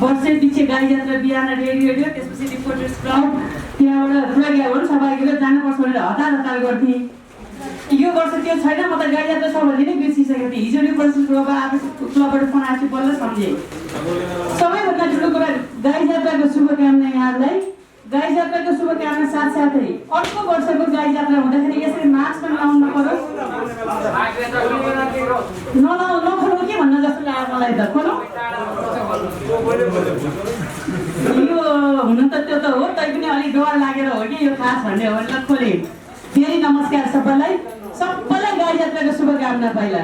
वर्षै पछि गाई जात्रा बिहान रेडियो त्यसपछि रिपोर्टर्स क्लब त्यहाँबाट पुरागियाहरू सहभागी जानुपर्छ भनेर हतार गर्थे। यो वर्ष त्यो छैन, म त गाई जात्रा सबैले नै बिर्सिसकेको थिएँ। हिजो रिपोर्टर्स क्लबबाट फोन आएको बल्ल सम्झेँ। सबैभन्दा ठुलो कुरा गाई जात्राको शुभकामना यहाँलाई। गाई जात्राको शुभकामना साथसाथै अर्को वर्षको गाई जात्रा हुँदाखेरि यसरी मास्क पनि लाउनु परोस्। नखोलो के भन्न जस्तो लाग्यो मलाई त। खोलो यो हुन त त्यो त हो, तैपनि अलिक डर लागेर हो कि यो खास भन्ने हो भनेर खोले। फेरि नमस्कार सबैलाई गाई जात्राको शुभकामना पहिला।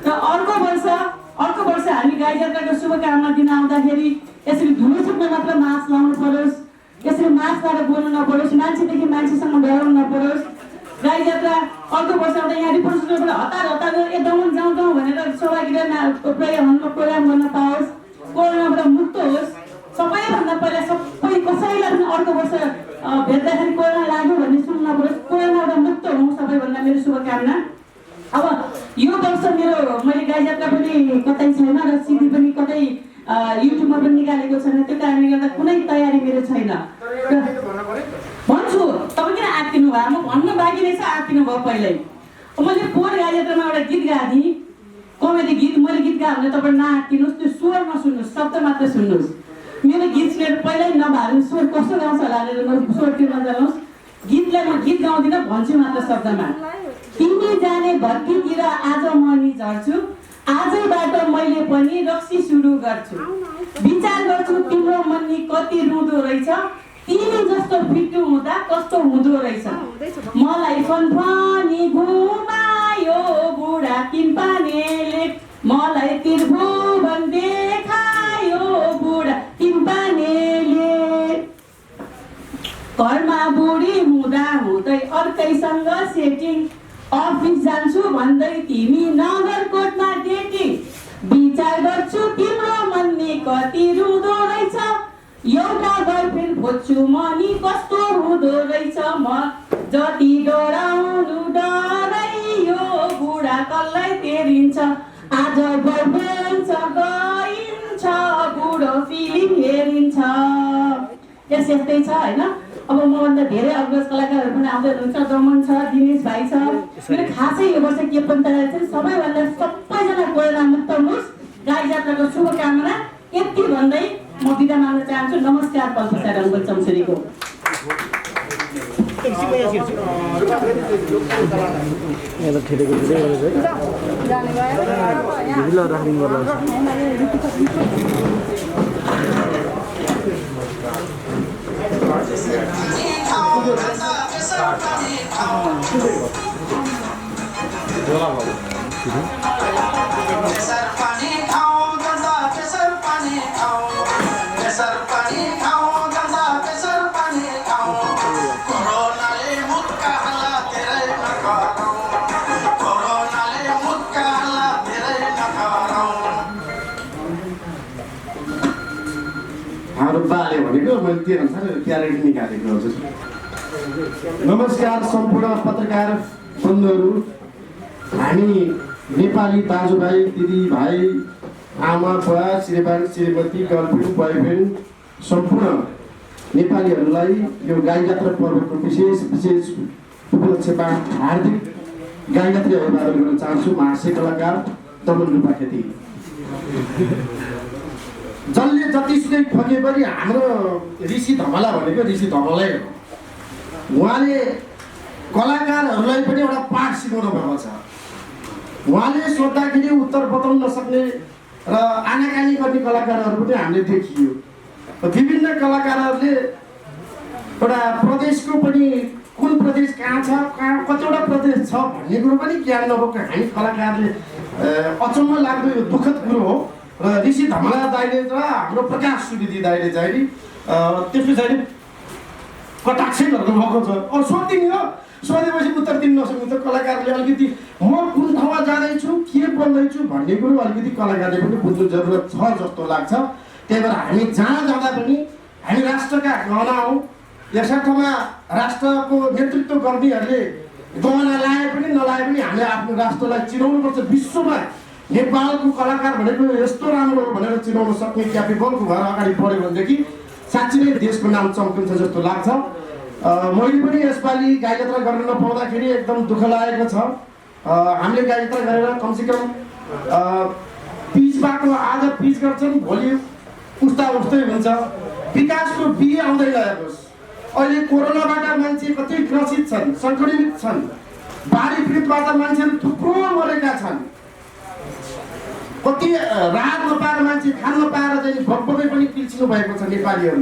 र अर्को वर्ष हामी गाई जात्राको शुभकामना दिन आउँदाखेरि यसरी धुलो छुट्न मात्र मास्क लाउनु परोस्, यसरी मास्कबाट बोल्नु नपरोस्, मान्छेदेखि मान्छेसँग डराउनु नपरोस्। गाई जात्रा अर्को वर्ष आउँदा यहाँ रिपोर्टर्सबाट हतार एकदम जाउँ भनेर सहभागीले प्रोग्राम गर्न पाओस्, कोरोनाबाट मुक्त होस्। सबैभन्दा पहिला सबै कसैलाई पनि अर्को वर्ष भेट्दाखेरि कोरोना लाग्यो भन्ने सुन्नु नपरोस्, कोरोनाबाट मुक्त हौँ सबैभन्दा मेरो शुभकामना। अब यो वर्ष मैले गाई जात्रा पनि कतै छैन र सिडी पनि कतै युट्युबमा पनि निकालेको छैन, त्यो कारणले गर्दा कुनै तयारी मेरो छैन। भन्छु तपाईँ किन आत्तिनु भयो, म भन्नु बाँकी रहेछ आत्तिनु भयो पहिल्यै। मैले पोहोर गाई जात्रामा एउटा गीत गाएको थिएँ, कमेडी गीत। मैले गीत गाएँ भने तपाईँ नआत्तिनुहोस्, त्यो स्वर नसुन्नुहोस्, शब्द मात्र सुन्नुहोस्। मेरो गीत सुनेर पहिल्यै नभए स्वर कस्तो गाउँछ होला भनेर स्वर त्यो नजानुहोस्। गीतलाई म गीत गाउँदिनँ, भन्छु मात्र शब्दमा। तिमी जाने भट्टीतिर आज म नि झर्छु, आजैबाट मैले पनि रक्सी सुरु गर्छु। विचार गर्छु तिम्रो मन नि कति रुँदो रहेछ, तिमी जस्तो फिट्टु हुँदा कस्तो हुँदो रहेछ। मलाई फनफनी घुमायो बुढा किम्पानेले, मलाई त्रिभुवन देखायो बुढा किम्पानेले। घरमा बुढी हुँदै अर्कैसँग सेटिङ, अफिस जान्छु भन्दै तिमी नगरकोटमा डेटिङ। विचार गर्छु तिम्रो मन नि कति रुँदो रहेछ, एउटा गर्लफ्रेन्ड खोज्छु म नि कस्तो हुँदो रहेछ। म जति डराउनु डराइयो बुढा कसलाई तेरिन्छ, आज गर्लफ्रेन्डसँग गइन्छ बुढो फिल्म हेरिन्छ। यस्तै छ होइन। अब मभन्दा धेरै अग्रज कलाकारहरू पनि आउँदै हुनुहुन्छ, दमन छ, दिनेश भाइ छ। मेरो खासै यो वर्ष के पनि तयारी छ, सबैभन्दा सबैजना कोरोना मुक्त हुनुहोस्, गाई जात्राको शुभकामना यति भन्दै म बिदा माग्न चाहन्छु। नमस्कार। पल्पसा रङ्गल चम्सुरीको बाले भनेको मैले त्यो अनुसार क्यारेट निकालेको हजुर। नमस्कार सम्पूर्ण पत्रकार बन्धुहरू, हामी नेपाली दाजुभाइ दिदीभाइ, आमा बुवा, श्रीमान श्रीमती, गर्लफ्रेन्ड बोयफ्रेन्ड सम्पूर्ण नेपालीहरूलाई यो गाई जात्रा पर्वको विशेष उपलक्ष्यमा हार्दिक गाई जात्रा अभिवादन गर्न चाहन्छु। म हास्य कलाकार दमन रूपाखेती। जसले जतिसुकै फके पनि हाम्रो ऋषि धमला भनेको ऋषि धमलै हो। उहाँले कलाकारहरूलाई पनि एउटा पाठ सिकाउनु भएको छ। उहाँले सोद्धाखेरि उत्तर बताउन नसक्ने र आनाकानी गर्ने कलाकारहरू पनि हामीले देखियो। विभिन्न कलाकारहरूले एउटा प्रदेशको पनि कुन प्रदेश कहाँ छ, कतिवटा प्रदेश छ भन्ने कुरो पनि ज्ञान नभएको हामी कलाकारले अचम्म लाग्दो यो दुःखद कुरो हो। र ऋषि धमला दाइले र हाम्रो प्रकाश सुवेदी दाइले चाहिँ नि त्यस पछाडि कटाक्षै गर्नुभएको छ। सोधिदिने हो, सोधेपछि उत्तर दिन नसक्नु त कलाकारले अलिकति म कुन ठाउँमा जाँदैछु, के बोल्दैछु भन्ने कुरो अलिकति कलाकारले पनि बुझ्नु जरुरत छ जस्तो लाग्छ। त्यही भएर हामी जहाँ जाँदा पनि हामी राष्ट्रका गहना हौँ। यसर्थमा राष्ट्रको नेतृत्व गर्नेहरूले गहना लाए पनि नलाए पनि हामी हामीले आफ्नो राष्ट्रलाई चिनाउनुपर्छ। विश्वमा नेपालको कलाकार भनेको यस्तो राम्रो हो भनेर चिनाउन सक्ने क्यापेबलको भएर अगाडि बढ्यो भनेदेखि साँच्चै नै देशको नाम चम्किन्छ जस्तो लाग्छ। मैले पनि यसपालि गाई यात्रा गर्न नपाउँदाखेरि एकदम दुःख लागेको छ। हामीले गाई यात्रा गरेर कमसेकम पिचबाट आज पिच गर्छन्, भोलि उस्तै हुन्छ। विकासको बिहे आउँदैन हेर्नुहोस्। अहिले कोरोनाबाट मान्छे कति ग्रसित छन्, सङ्क्रमित छन्, बाढी पीडितबाट मान्छेहरू थुप्रो मरेका छन्, कति राहत नपाएर मान्छे खान नपाएर चाहिँ भगभगै पनि पिल्सिनु भएको छ नेपालीहरू।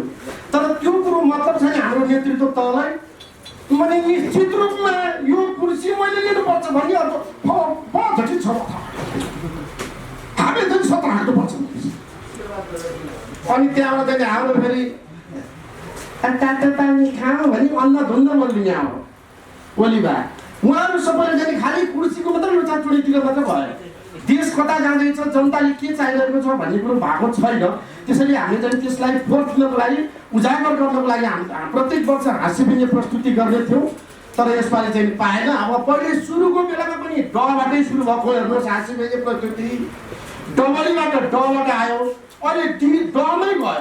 तर त्यो कुरो मतलब छैन हाम्रो नेतृत्व तहलाई मैले निश्चित रूपमा यो कुर्सी मैले लिनुपर्छ भन्ने अर्थ झटी छ। हामीले चाहिँ सत्र हाल्नुपर्छ। अनि त्यहाँबाट चाहिँ हाम्रो फेरि तातो पानी खाऊ भने अन्न धुन्न बोल्ने अब ओली भए उहाँहरू सबैले चाहिँ खालि कुर्सीको मात्रै लुचाचुडीतिर मात्रै भयो। देश कता जाँदैछ, जनताले के चाहिरहेको छ भन्ने कुरो भएको छैन। त्यसैले हामीले चाहिँ त्यसलाई फोर्थ दिनको लागि, उजागर गर्नको लागि प्रत्येक वर्ष हाँस्यव्यङ्ग्य प्रस्तुति गर्ने थियौँ। तर यसपालि चाहिँ पाएन। अब पहिले सुरुको बेलामा पनि डबाटै सुरु भएको हेर्नुहोस्, हाँस्यव्यङ्ग्य प्रस्तुति डबाट आयो। अहिले डमै गयो,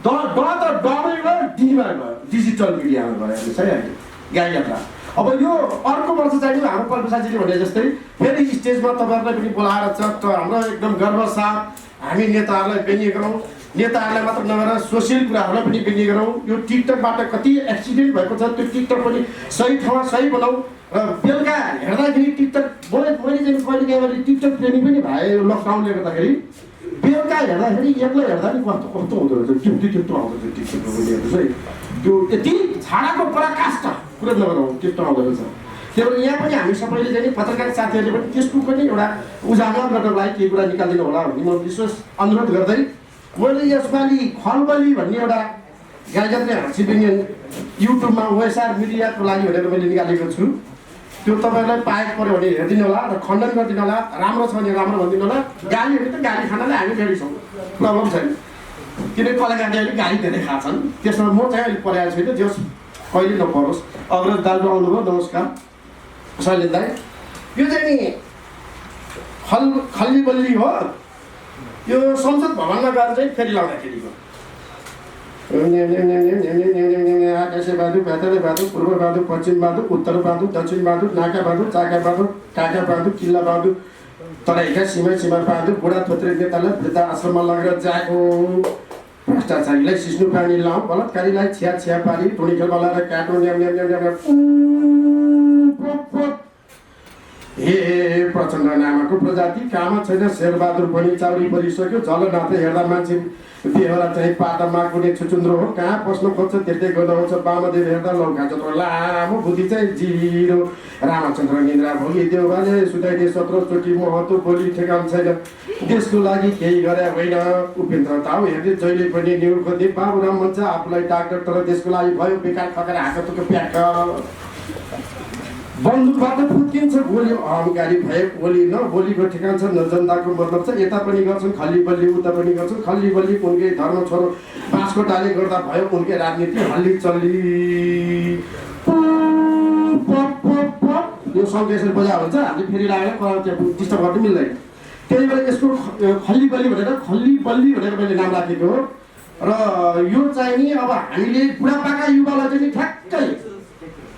ड त डमै गयो, डीमा गयो, डिजिटल मिडियामा गयो हेर्नुहोस् है अहिले गाई यात्रा। अब यो अर्को वर्ष चाहिँ हाम्रो पर्वसाजीले भने जस्तै फेरि स्टेजमा तपाईँहरूलाई पनि बोलाएर हाम्रो एकदम गर्व साथ हामी नेताहरूलाई व्यङ्ग्य गरौँ। नेताहरूलाई मात्र नगरेर सोसियल कुराहरूलाई पनि व्यङ्ग्य गरौँ। यो टिकटकबाट कति एक्सिडेन्ट भएको छ, त्यो टिकटक पनि सही ठाउँमा सही बनाऊ। र बेलुका हेर्दाखेरि टिकटक मैले चाहिँ कहिले काहीँ टिकटक प्रेमी पनि भए लकडाउनले गर्दाखेरि बेलुका हेर्दाखेरि एक्लै हेर्दा नि कस्तो कस्तो हुँदो रहेछ, टिप्टो आउँदो रहेछ टिकटकको हेर्नुहोस् है। त्यो यति छाडाको पराकाष्ठ पुरा नगरौँ, टिप्टो आउँदो रहेछ। त्यही भएर यहाँ पनि हामी सबैले चाहिँ पत्रकार साथीहरूले पनि त्यसको पनि एउटा उजागर गर्नको लागि केही कुरा निकालिदिनु होला भन्ने म विशेष अनुरोध गर्दै मैले यसपालि खलबली भन्ने एउटा गाई यात्रा हाँस्यव्यङ्ग्य युट्युबमा OSR मिडियाको लागि भनेर मैले निकालेको छु। त्यो तपाईँहरूलाई पाएको पऱ्यो भने हेरिदिनु होला र खण्डन गरिदिनु होला। राम्रो छ भने राम्रो भनिदिनु होला। गाली भने त गाली खानालाई हामी रेडी छौँ, प्रब्लम छैन। किनकि कलाकारले अहिले गाली धेरै खान्छन्। त्यसमा म चाहिँ अहिले परेको छैन, जस कहिले नपरोस्। अग्रज दाजु आउनुभयो, नमस्कार शैलेन्द्र दाई। यो चाहिँ नि खल्ली बल्ली हो। यो संसद भवनमा गएर चाहिँ फेरि लाउँदाखेरिको आकाशे बाधु, पाताले बाधु, पूर्व बाधु, पश्चिम बाधु, उत्तर बाधु, दक्षिण बाधु, नाका बाधु, चाका बाधु, काका बाधु, किल्ला बाधु, तराईका सीमा बाधु, बुढा थोत्रे नेतालाई वृद्ध आश्रममा लगेर जाएको भ्रष्टाचारीलाई सिस्नु पानी लाउँ, बलात्कारीलाई छिया पारी, टोनी खेलमा लगाएर काटो हे प्रचण्ड नामको प्रजाति कामा छैन। शेरबहादुर पनि चाउरी परिसक्यो। जलनाथै हेर्दा मान्छे बेहोरा चाहिँ पाटामा कुनै छुचुन्द्रो हो। कहाँ पस्नु खोज्छ त्यतै गर्नुहुन्छ। वामदेव हेर्दा लौका जत्रो लामो, बुद्धि चाहिँ जिरो। रामचन्द्र निन्द्रा भोगी देउवाले सुताइदिए 17 चोटि महत्त्व बोली ठेगान छैन। देशको लागि केही गरे होइन। उपेन्द्र ताउ हेर्दै जहिले पनि न्यु खोज्दै बाबुराम भन्छ आफूलाई डाक्टर, तर देशको लागि भयो बेकार खकेर हातको प्याक। बन्दुकबाट फुत्किन्छ गोली, अहङ्कारी भए गोली न बोलीको ठेगान छ न जनताको मतलब छ। यता पनि गर्छन् खल्ली बल्ली, उता पनि गर्छन् खल्ली बल्ली। उनकै धर्म छोरो बाँसकोटाले गर्दा भयो उनकै राजनीति हल्ली चल्ली। यो सङ्घ यसरी बजा हुन्छ, हामीले फेरि लागेर डिस्टर्ब गर्नु मिल्दैन। त्यही भएर यसको खल्ली बल्ली भनेर मैले नाम राखेको हो। र यो चाहिँ नि अब हामीले बुढापाका युवालाई चाहिँ ठ्याक्कै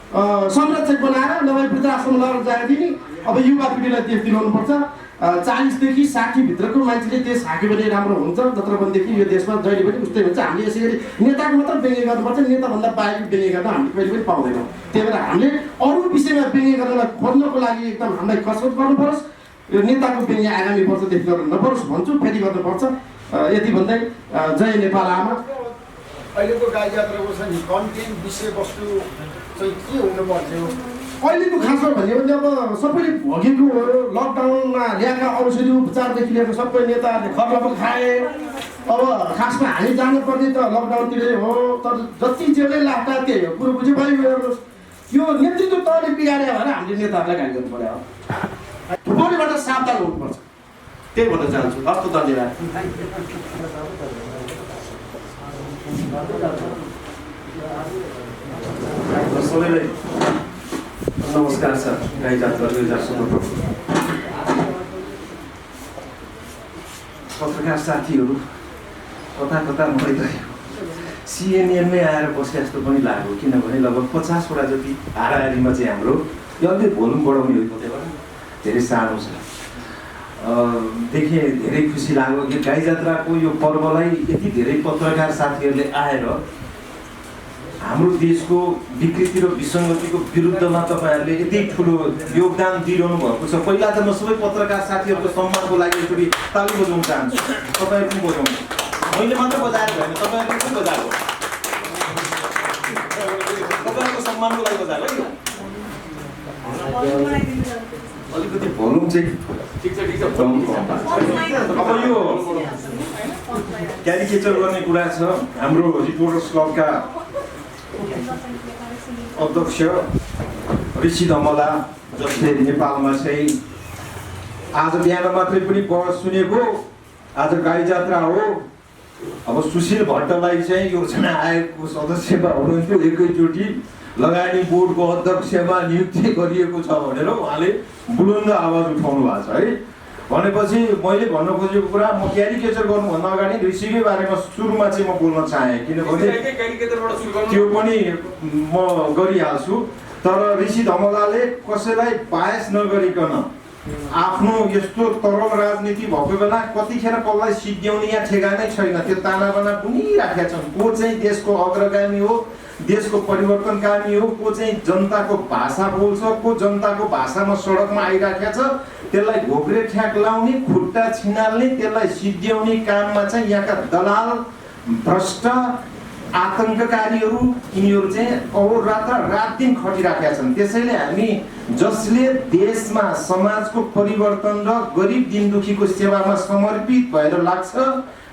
संरक्षक बनाएर नभए वृद्धाश्रम लगेर जाँदा नि अब युवा पिँढीलाई देश दिलाउनुपर्छ। 40 देखि 60 भित्रको मान्छेले देश हाक्यो भने राम्रो हुन्छ। नत्र भनेदेखि यो देशमा जहिले पनि उस्तै हुन्छ। हामीले यसरी नेताको मात्र व्यङ्ग्य गर्नुपर्छ, नेताभन्दा बाहिर व्यङ्ग्य गर्न हामीले कहिले पनि पाउँदैनौँ। त्यही भएर हामीले अरू विषयमा व्यङ्ग्य गर्नलाई खोज्नको लागि एकदम हामीलाई कसरत गर्नुपर्छ। यो नेताको व्यङ्ग्य आगामी वर्षदेखि गर्न नपरोस् भन्छु, फेरि गर्नुपर्छ। यति भन्दै जय नेपाल आमा। अहिलेको गाई यात्राको छ नि कन्टेन्ट विषयवस्तु चाहिँ के हुनुपर्थ्यो? अहिलेको खासमा भन्यो भने अब सबैले भोगेको लकडाउनमा ल्याएका औषधि उपचारदेखि लिएर सबै नेताहरूले खर्लप खाए। अब खासमा हामी जानुपर्ने त लकडाउनतिरै हो, तर जति जेलै लाग्दा त्यही हो। कुरो बुझ्यो भाइ, हेर्नुहोस् यो नेतृत्व तहले बिगाड्यो भने हामीले नेताहरूलाई गाली गर्नु पर्यो। भोलिबाट सावधान हुनुपर्छ, त्यही भन्न चाहन्छु। हस्त धन्यवाद। सबैलाई नमस्कार सर, गाई जात्रा 2017 पत्रकार साथीहरू कता कता मैले सिएनएनमै आएर बसे जस्तो पनि लाग्यो, किनभने लगभग 50 वटा जति हाराहारीमा चाहिँ हाम्रो यो अलिक भोल्युम बढाउने हो, कतैबाट धेरै सानो छ। देखेँ धेरै खुसी लाग्यो कि गाई जात्राको यो पर्वलाई यति धेरै पत्रकार साथीहरूले आएर हाम्रो देशको विकृति र विसङ्गतिको विरुद्धमा तपाईँहरूले यति ठुलो योगदान दिइरहनु भएको छ। पहिला त म सबै पत्रकार साथीहरूको सम्मानको लागि एकचोटि ताली बजाउन चाहन्छु। तपाईँहरू पनि बजाउनु, मैले मात्र बजाएर भएन, तपाईँहरूले पनि बजाएको, तपाईँहरूको सम्मानको लागि बजाएको है। अलिकति भोल्युम चाहिँ ठिक छ अब यो क्यारिकेचर गर्ने कुरा छ। हाम्रो रिपोर्टर्स क्लबका अध्यक्ष ऋषि धमला, जसले नेपालमा चाहिँ आज बिहान मात्रै पनि बहस सुनेको, आज गाई जात्रा हो। अब सुशील भट्टलाई चाहिँ योजना आयोगको सदस्यमा हुनुहुन्थ्यो, एकैचोटि लगानी बोर्डको अध्यक्षमा नियुक्ति गरिएको छ भनेर उहाँले बुलन्द आवाज उठाउनु भएको छ है। भनेपछि मैले भन्न खोजेको कुरा, म क्यारिकेचर गर्नुभन्दा अगाडि ऋषिकै बारेमा सुरुमा चाहिँ म बोल्न चाहेँ, किनभने त्यो पनि म गरिहाल्छु। तर ऋषि धमलाले कसैलाई बायस नगरिकन आफ्नो यस्तो तरल राजनीति भएको बेला कतिखेर कसलाई सिद्ध्याउने यहाँ ठेगानै छैन, त्यो तानाबाना बुनिराखेका छन्। को चाहिँ देशको अग्रगामी हो, देशको परिवर्तनकामी हो, को चाहिँ जनताको भाषा बोल्छ, को जनताको भाषामा सडकमा आइराखेको छ, त्यसलाई घोक्रे ठ्याक लाउने, खुट्टा छिनाल्ने, त्यसलाई सिद्ध्याउने काममा चाहिँ यहाँका दलाल, भ्रष्ट, आतङ्ककारीहरू, यिनीहरू चाहिँ रात दिन खटिराखेका छन्। त्यसैले हामी जसले देशमा समाजको परिवर्तन र गरिब दिनदुखीको सेवामा समर्पित भएर लाग्छ,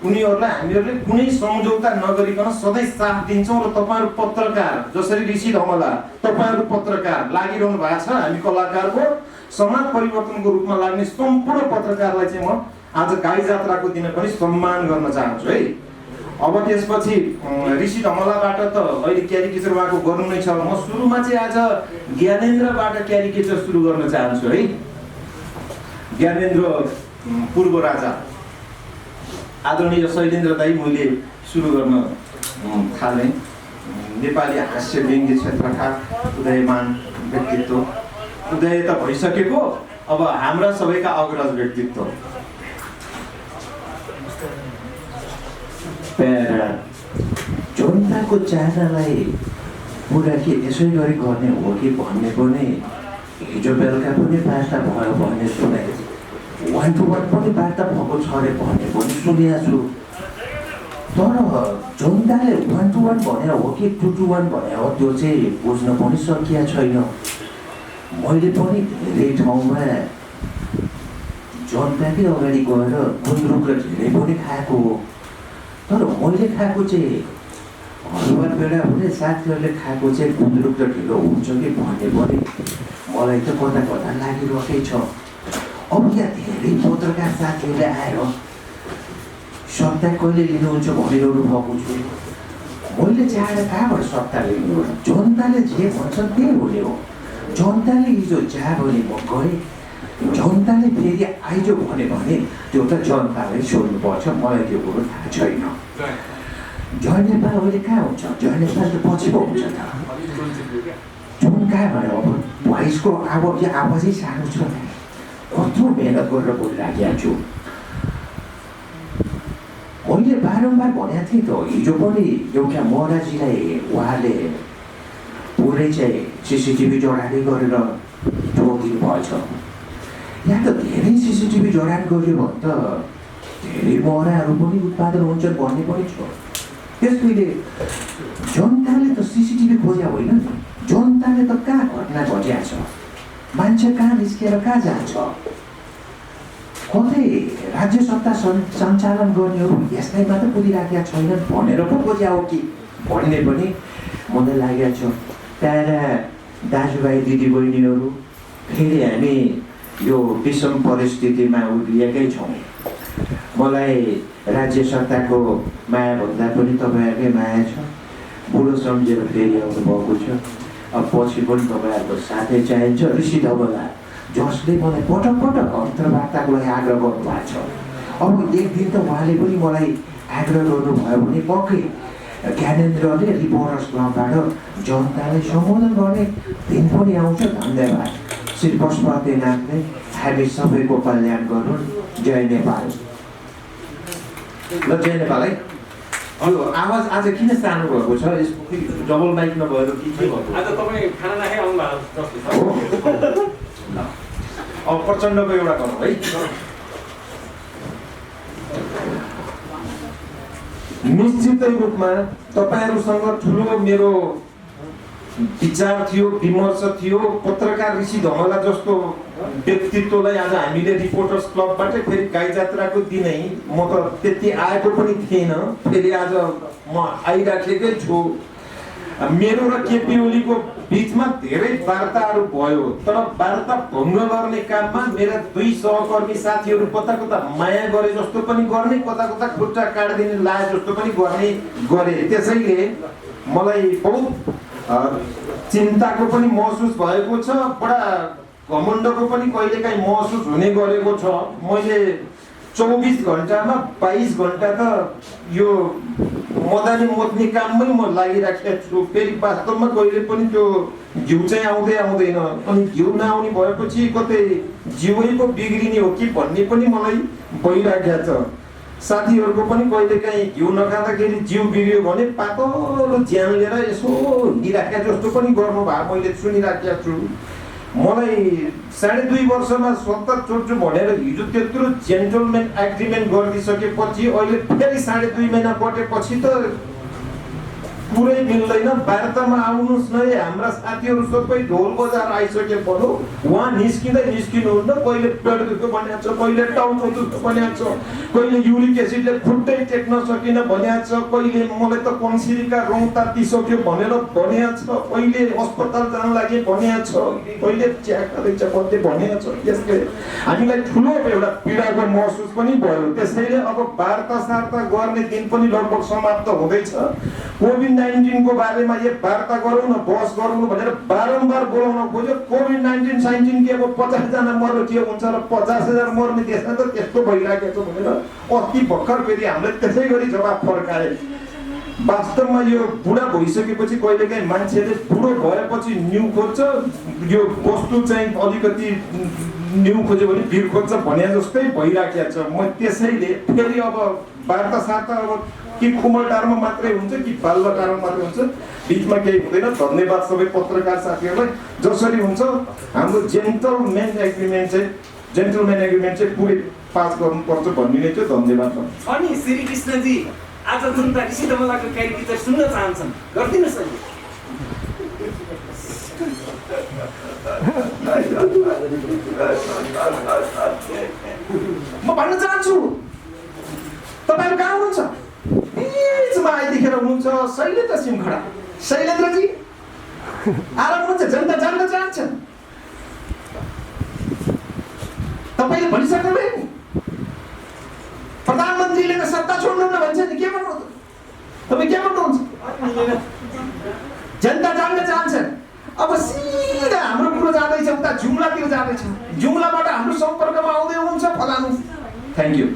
उनीहरूलाई हामीहरूले कुनै सम्झौता नगरिकन सधैँ साथ दिन्छौँ। र तपाईँहरू पत्रकार, जसरी ऋषि धमला तपाईँहरू पत्रकार लागिरहनु भएको छ, हामी कलाकारको समाज परिवर्तनको रूपमा लाग्ने सम्पूर्ण पत्रकारलाई चाहिँ म आज गाई जात्राको दिन पनि सम्मान गर्न चाहन्छु है। अब त्यसपछि ऋषि धमलाबाट त अहिले क्यारिकेचर उहाँको गर्नु नै छ। म सुरुमा चाहिँ आज ज्ञानेन्द्रबाट क्यारिकेचर सुरु गर्न चाहन्छु है। ज्ञानेन्द्र पूर्व राजा आदरणीय शैलेन्द्र दाई मैले सुरु गर्न थालेँ। नेपाली हास्य व्यङ्ग्य क्षेत्रका उदयमान व्यक्तित्व, उदय त भइसकेको, अब हाम्रा सबैका अग्रज व्यक्तित्व। जनताको चाहनालाई पुरा के यसै गरी गर्ने हो कि भन्ने पनि हिजो बेलुका पनि वार्ता भयो भन्ने सुने, 1 to 1 पनि वार्ता भएको छ अरे भन्ने पनि सुनेको छु। तर जनताले 1 to 1 भने हो कि 2 to 1 भने हो त्यो चाहिँ बुझ्न पनि सकिएको छैन। मैले पनि धेरै ठाउँमा जनताकै अगाडि गएर गुन्द्रुक र ढिँडे पनि खाएको हो। तर मैले खाएको चाहिँ हलुवा बेला हुने साथीहरूले खाएको चाहिँ गुन्द्रुक र ढिलो हुन्छ कि भन्ने पनि मलाई त कता कता लागिरहेकै छ। अब यहाँ धेरै पत्रकार साथीहरूले आएर सत्ता कहिले लिनुहुन्छ भनिरहनु भएको छु। मैले चाहेर कहाँबाट सत्ता लिनु? जनताले जे भन्छ त्यही हुने हो। जनताले हिजो जा भने म गएँ, जनताले फेरि आइजो भने त्यो त जनताले सोध्नुपर्छ, मलाई त्यो कुरो थाहा छैन। जय नेपाल अहिले कहाँ हुन्छ? जय नेपाल त पछि पो हुन्छ त। जुन कहाँ भने अब भोइसको आवाजै सानो छ, कत्रो मेहनत गरेर बोलिराखेको छु। मैले बारम्बार भनेको थिएँ त, हिजो पनि एउटा महाराजीलाई उहाँले पुरै चाहिँ सिसिटिभी जडानी गरेर ठोकिदिनु भएछ। यहाँ त धेरै सिसिटिभी जडान गर्यो भने त धेरै महराहरू पनि उत्पादन हुन्छन् भन्ने पनि छ। त्यसैले जनताले त सिसिटिभी खोज्या होइन, जनताले त कहाँ घटना घटिया छ, मान्छे कहाँ निस्केर कहाँ जान्छ, कतै राज्य सत्ता सञ्चालन गर्नेहरू यसलाई मात्र पुगिराखेका छैनन् भनेर पो खोज्या हो कि भन्ने पनि मलाई लागेको छ। प्यारा दाजुभाइ दिदीबहिनीहरू, फेरि हामी यो विषम परिस्थितिमा उभिएकै छौँ। मलाई राज्य सत्ताको माया भन्दा पनि तपाईँहरूकै माया छ। बुढो सम्झेर फेरि आउनुभएको छ। अब पछि पनि तपाईँहरूको साथै चाहिन्छ ऋषि धवला, जसले मलाई पटक पटक अन्तर्वार्ताको लागि आग्रह गर्नुभएको छ। अब एक दिन त उहाँले पनि मलाई आग्रह गर्नुभयो भने पक्कै ज्ञानेन्द्रले रिपोर्टर्स क्लबबाट जनतालाई सम्बोधन गर्ने दिन पनि आउँछ। धन्यवाद। श्री पशुपतिनाथले हामी सबैको कल्याण गरून्। जय नेपाल। ल जय नेपाल है। यो आवाज आज किन सानो भएको छ? यसको डबल माइक नभएर कि के भएको? आज तपाईँ खाना राखे आउनुभएको हो। अब प्रचण्डको एउटा गरौँ है। निश्चितै रूपमा तपाईँहरूसँग ठुलो मेरो विचार थियो, विमर्श थियो। पत्रकार ऋषि धमला जस्तो व्यक्तित्वलाई आज हामीले रिपोर्टर्स क्लबबाटै फेरि गाई जात्राको दिनै म त त्यति आएको पनि थिएन, फेरि आज म आइराखेकै छु। मेरो र केपी ओलीको बिचमा धेरै वार्ताहरू भयो, तर वार्ता भङ्ग गर्ने काममा मेरा दुई सहकर्मी साथीहरू कता कता माया गरे जस्तो पनि गर्ने, कता कता खुट्टा काटिदिने लाए जस्तो पनि गरे। त्यसैले मलाई बहुत चिन्ताको पनि महसुस भएको छ, बडा घमण्डको पनि कहिलेकाहीँ महसुस हुने गरेको छ। मैले 24 घण्टामा 22 घण्टा त यो मदानी मोत्ने काममै म लागिराखेको छु। फेरि वास्तवमा कहिले पनि त्यो घिउ चाहिँ आउँदैन, अनि घिउ नआउने भएपछि कतै जिउैको बिग्रिने हो कि भन्ने पनि मलाई भइराखेको छ। साथीहरूको पनि कहिलेकाहीँ घिउ नखाँदाखेरि जिउ बिग्रियो भने पातलो ज्यान लिएर यसो हिँडिराखेको जस्तो पनि गर्नुभयो, मैले सुनिराखेको छु। मलाई 2.5 वर्षमा 70 चोटु भनेर हिजो त्यत्रो जेन्टलमेन एग्रिमेन्ट गरिदिसकेपछि अहिले फेरि 2.5 महिना बटेपछि त पुरै मिल्दैन। वार्तामा आउनुहोस् न, हाम्रा साथीहरू सबै ढोल बजार आइसके पो उहाँ निस्किनुहुन्न। कहिले पेट दुख्यो भनेको छ, कहिले टाउको दुख्यो भनेको छ, कहिले युरिक एसिडले खुट्टै टेक्न सकिन भनेको छ, कहिले मलाई त कन्सिरीका रौँ तातिसक्यो भनेर भनेको छ, कहिले अस्पताल जान लागि भनेको छ, कहिले चिया खाँदैछ भन्दै भनेको छ। यसले हामीलाई ठुलो एउटा पीडाको महसुस पनि भयो। त्यसैले अब वार्ता गर्ने दिन पनि लगभग समाप्त हुँदैछ। कोभिड-19 को बारेमा यो वार्ता गरौँ न, बहस गरौँ भनेर बारम्बार बोलाउन खोज्यो। कोभिड-19 के अब 50 जना मर्नु के हुन्छ र 50,000 मर्ने देशमा त त्यस्तो भइराखेको छ भनेर अस्ति भर्खर फेरि हामीले त्यसै गरी जवाब फर्काए। वास्तवमा यो बुढा भइसकेपछि कहिलेकाहीँ मान्छेले बुढो भएपछि न्यु खोज्छ, यो वस्तु चाहिँ अलिकति न्यु खोज्यो भने भिड खोज्छ भने जस्तै भइराखेको छ। म त्यसैले फेरि अब वार्ता अब कि खुमलटारमा मात्रै हुन्छ कि बालुवाटारमा मात्रै हुन्छ, बिचमा केही हुँदैन। धन्यवाद सबै पत्रकार साथीहरूलाई। जसरी हुन्छ हाम्रो जेन्टलमेन एग्रिमेन्ट चाहिँ पुरै पास गर्नुपर्छ भन्ने नै थियो। धन्यवाद। अनि श्री कृष्णजी आज जनता ऋषि धवलाको क्यारिकेचर सुन्न चाहन्छन्, गरिदिनुहोस् न। म भन्न चाहन्छु तपाईँहरू कहाँ हुनुहुन्छ? बिचमा आइदिखेर हुनुहुन्छ शैलेन्द्र सिमखडा। शैलेन्द्रजी आराम हुनुहुन्छ? जनता जान्न चाहन्छन्। तपाईँले भनिसक्नुभयो नि, प्रधानमन्त्रीले त सत्ता छोड्नुहुन्न भन्छ नि, के भन्नु तपाईँ? के भन्नुहुन्छ? जनता जान्न चाहन्छन्। अब सिधा हाम्रो कुरो जाँदैछ उता जुम्लातिर जाँदैछ, जुम्लाबाट हाम्रो सम्पर्कमा आउँदै हुनुहुन्छ फलानु। Thank you.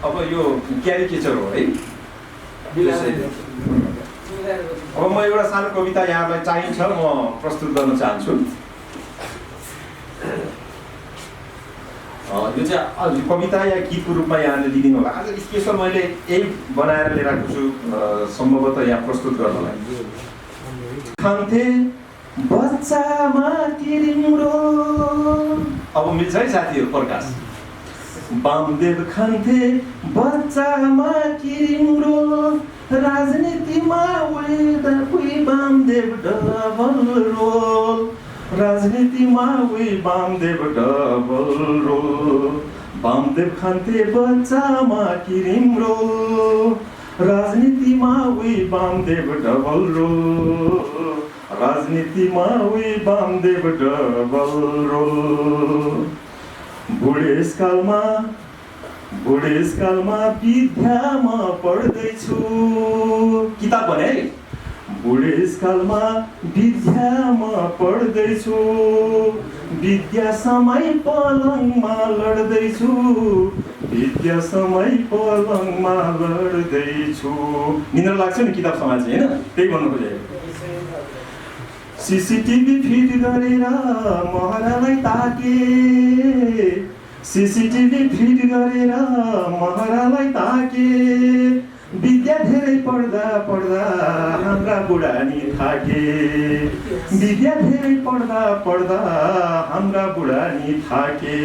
अब यो क्यारिकेचर हो है। अब म एउटा सानो कविता यहाँलाई चाहिन्छ, म प्रस्तुत गर्न चाहन्छु। यो चाहिँ कविता या गीतको रूपमा यहाँले लिदिनु होला। आज स्पेसल मैले यही बनाएर लिएर आएको छु सम्भवतः यहाँ प्रस्तुत गर्नलाई। खान्थे बच्चामा तिम्रो, अब मिल्छ है साथीहरू? प्रकाश वामदेव खान्थे बच्चामा तिम्रो, राजनीतिमा उही वामदेव डबल रोल, राजनीतिमा उही वामदेव डबल रोल। वामदेव खान्थे बच्चामा तिम्रो, राजनीतिमा उही वामदेव डबल रोल, राजनीतिमा उही वामदेव डबल रोल। बुढेसकालमा विद्यामा पढ्दैछु, किताब भने है। बुढेसकालमा विद्या म पढ्दैछु, विद्या समय पलङमा लड्दैछु, विद्या समय पलङमा लड्दैछु। निन्द्रा लाग्छ नि किताब समाज चाहिँ, होइन? त्यही भन्नु खोजेको। सीसीटीभी फिट गरेर महरालाई ताके, सीसीटीभी फिट गरेर महरालाई ताके, विद्या धेरै पढ्दा पढ्दा हाम्रा बुढानी थाके, विद्या धेरै पढ्दा पढ्दा हाम्रा बुढानी थाके।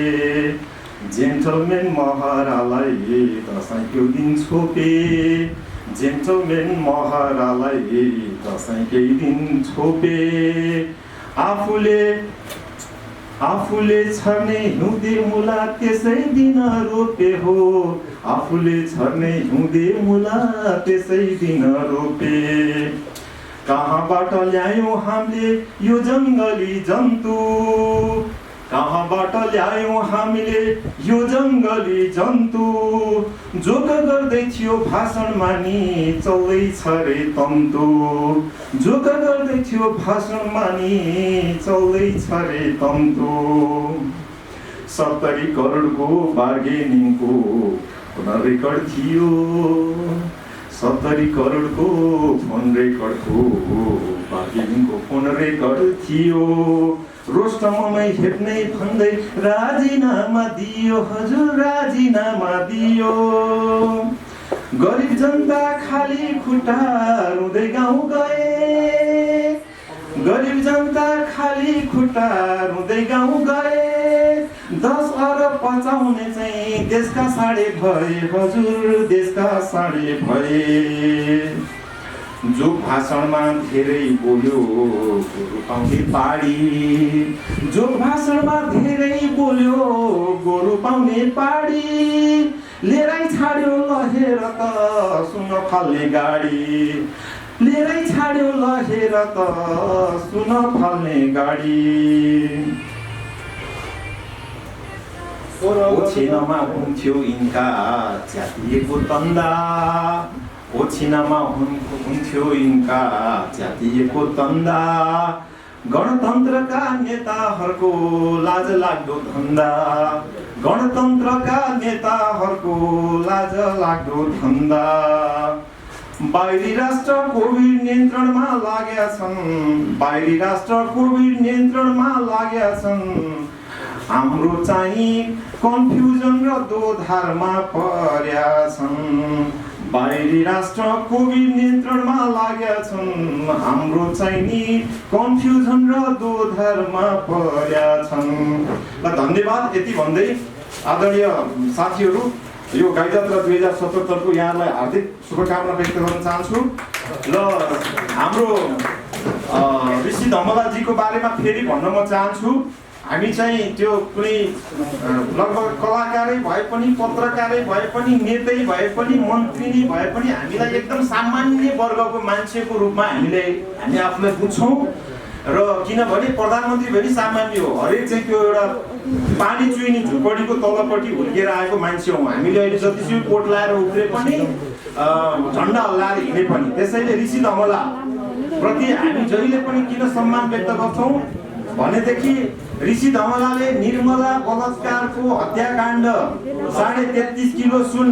जेन्टलमेन महरालाई दसैँको दिन छोपे, जेन्टलमेन महरालाई दसैँकै दिन छोपे। आफूले छर्ने हिउँदे मुला त्यसै दिन रोपे हो, आफूले छर्ने हिउँदे मुला त्यसै दिन रोपे। कहाँबाट ल्यायौँ हामीले यो जङ्गली जन्तु, कहाँबाट ल्यायौँ हामीले यो जङ्गली जन्तु। जोक गर्दै थियो भाषणमा नि चल्दैछ रे तन्तु, जोक गर्दै थियो भाषणमा नि चल्दैछ रे तन्तु। 70 करोडको बार्गेनिङको फोन रेकर्ड थियो, 70 करोडको फोन रेकर्डको बार्गेनिङको फोन रेकर्ड थियो। रोस्टममै हेप्नै भन्दै राजीनामा दियो, हजुर राजीनामा दियो। गरिब जनता खाली खुट्टा रुँदै गाउँ गए, गरिब जनता खाली खुट्टा रुँदै गाउँ गए। 10 अरब पचाउने चाहिँ देशका साढे भए, हजुर देशका साढे भए। जो भाषणमा धेरै बोल्यो गोरु पाउने पाडी, जो भाषणमा धेरै बोल्यो गोरु पाउने पाडी। लिएरै छाड्यो लहेर त सुन फाल्ने गाडी, लिएरै छाड्यो लहेर त सुन फाल्ने गाडी। ओछिनमा हुन्थ्यो यिनका च्यातिएको तन्दा, ओछिनामा हुन्थ्यो यिनका च्यातिएको तन्दा। गणतन्त्रका नेताहरूको लाज लाग्दो धन्दा, गणतन्त्रका नेताहरूको लाज लाग्दो धन्दा। बाहिरी राष्ट्र कोभिड नियन्त्रणमा लागेका छन्, बाहिरी राष्ट्र कोभिड नियन्त्रणमा लागेका छन्। हाम्रो चाहिँ कन्फ्युजन र दोधारमा पर्या छन्, बाहिरी राष्ट्र कोभिड नियन्त्रणमा लागेका छन्। हाम्रो चाहिँ नि कन्फ्युजन र दोधारमा पर्या छन्। ल धन्यवाद। यति भन्दै आदरणीय साथीहरू, यो गाई जात्रा 2077 को यहाँलाई हार्दिक शुभकामना व्यक्त गर्न चाहन्छु। र हाम्रो ऋषि धमलाजीको बारेमा फेरि भन्न म चाहन्छु। हामी चाहिँ त्यो कुनै लगभग कलाकारै भए पनि, पत्रकारै भए पनि, नेतै भए पनि, मन्त्री नै भए पनि हामीलाई एकदम सामान्य वर्गको मान्छेको रूपमा हामी आफूलाई बुझ्छौँ। र किनभने प्रधानमन्त्री पनि सामान्य हो, हरेक चाहिँ त्यो एउटा पानी चुइने झुपडीको तलपट्टि हुर्केर आएको मान्छे हौँ हामीले। अहिले जतिसुकै कोट लाएर उफ्रे पनि, झन्डा हल्लाएर हिँडे पनि। त्यसैले ऋषि धमला प्रति हामी जहिले पनि किन सम्मान व्यक्त गर्छौँ भनेदेखि ऋषि धमलाले निर्मला बलात्कारको हत्याकाण्ड 33.5 किलो सुन,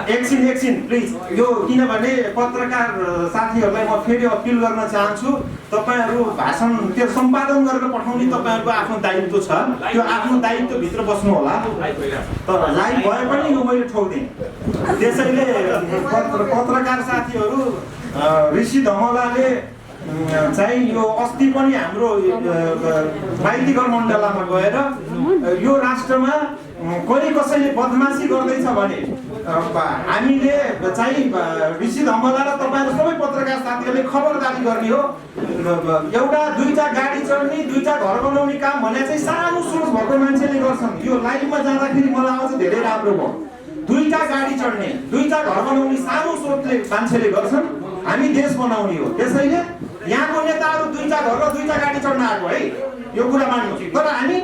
एकछिन प्लिज, यो किनभने पत्रकार साथीहरूलाई म फेरि अपिल गर्न चाहन्छु, तपाईहरू भाषण त्यो सम्पादन गरेर पठाउने तपाईहरूको आफ्नो दायित्व छ, त्यो आफ्नो दायित्वभित्र बस्नु होला। तर लाइभ भए पनि यो मैले ठोक्दिएँ। त्यसैले पत्रकार साथीहरू, ऋषि धमलाले चाहिँ यो अस्ति पनि हाम्रो माइतीघर मण्डलामा गएर यो राष्ट्रमा कोही कसैले बदमासी गर्दैछ भने हामीले चाहिँ ऋषि धमला र तपाईँहरू सबै पत्रकार साथीहरूले खबरदारी गर्ने हो। एउटा दुईटा गाडी चढ्ने, दुईटा घर बनाउने काम भने चाहिँ सानो सोच भएको मान्छेले गर्छन्। यो लाइभमा जाँदाखेरि मलाई अझ धेरै राम्रो भयो। दुईटा गाडी चढ्ने, दुईटा घर बनाउने सानो सोचले मान्छेले गर्छन्। हामी देश बनाउने हो। त्यसैले यहाँको नेताहरू दुईटा घर र दुईटा गाडी चढ्न आएको है, यो कुरा मान्नु। तर हामी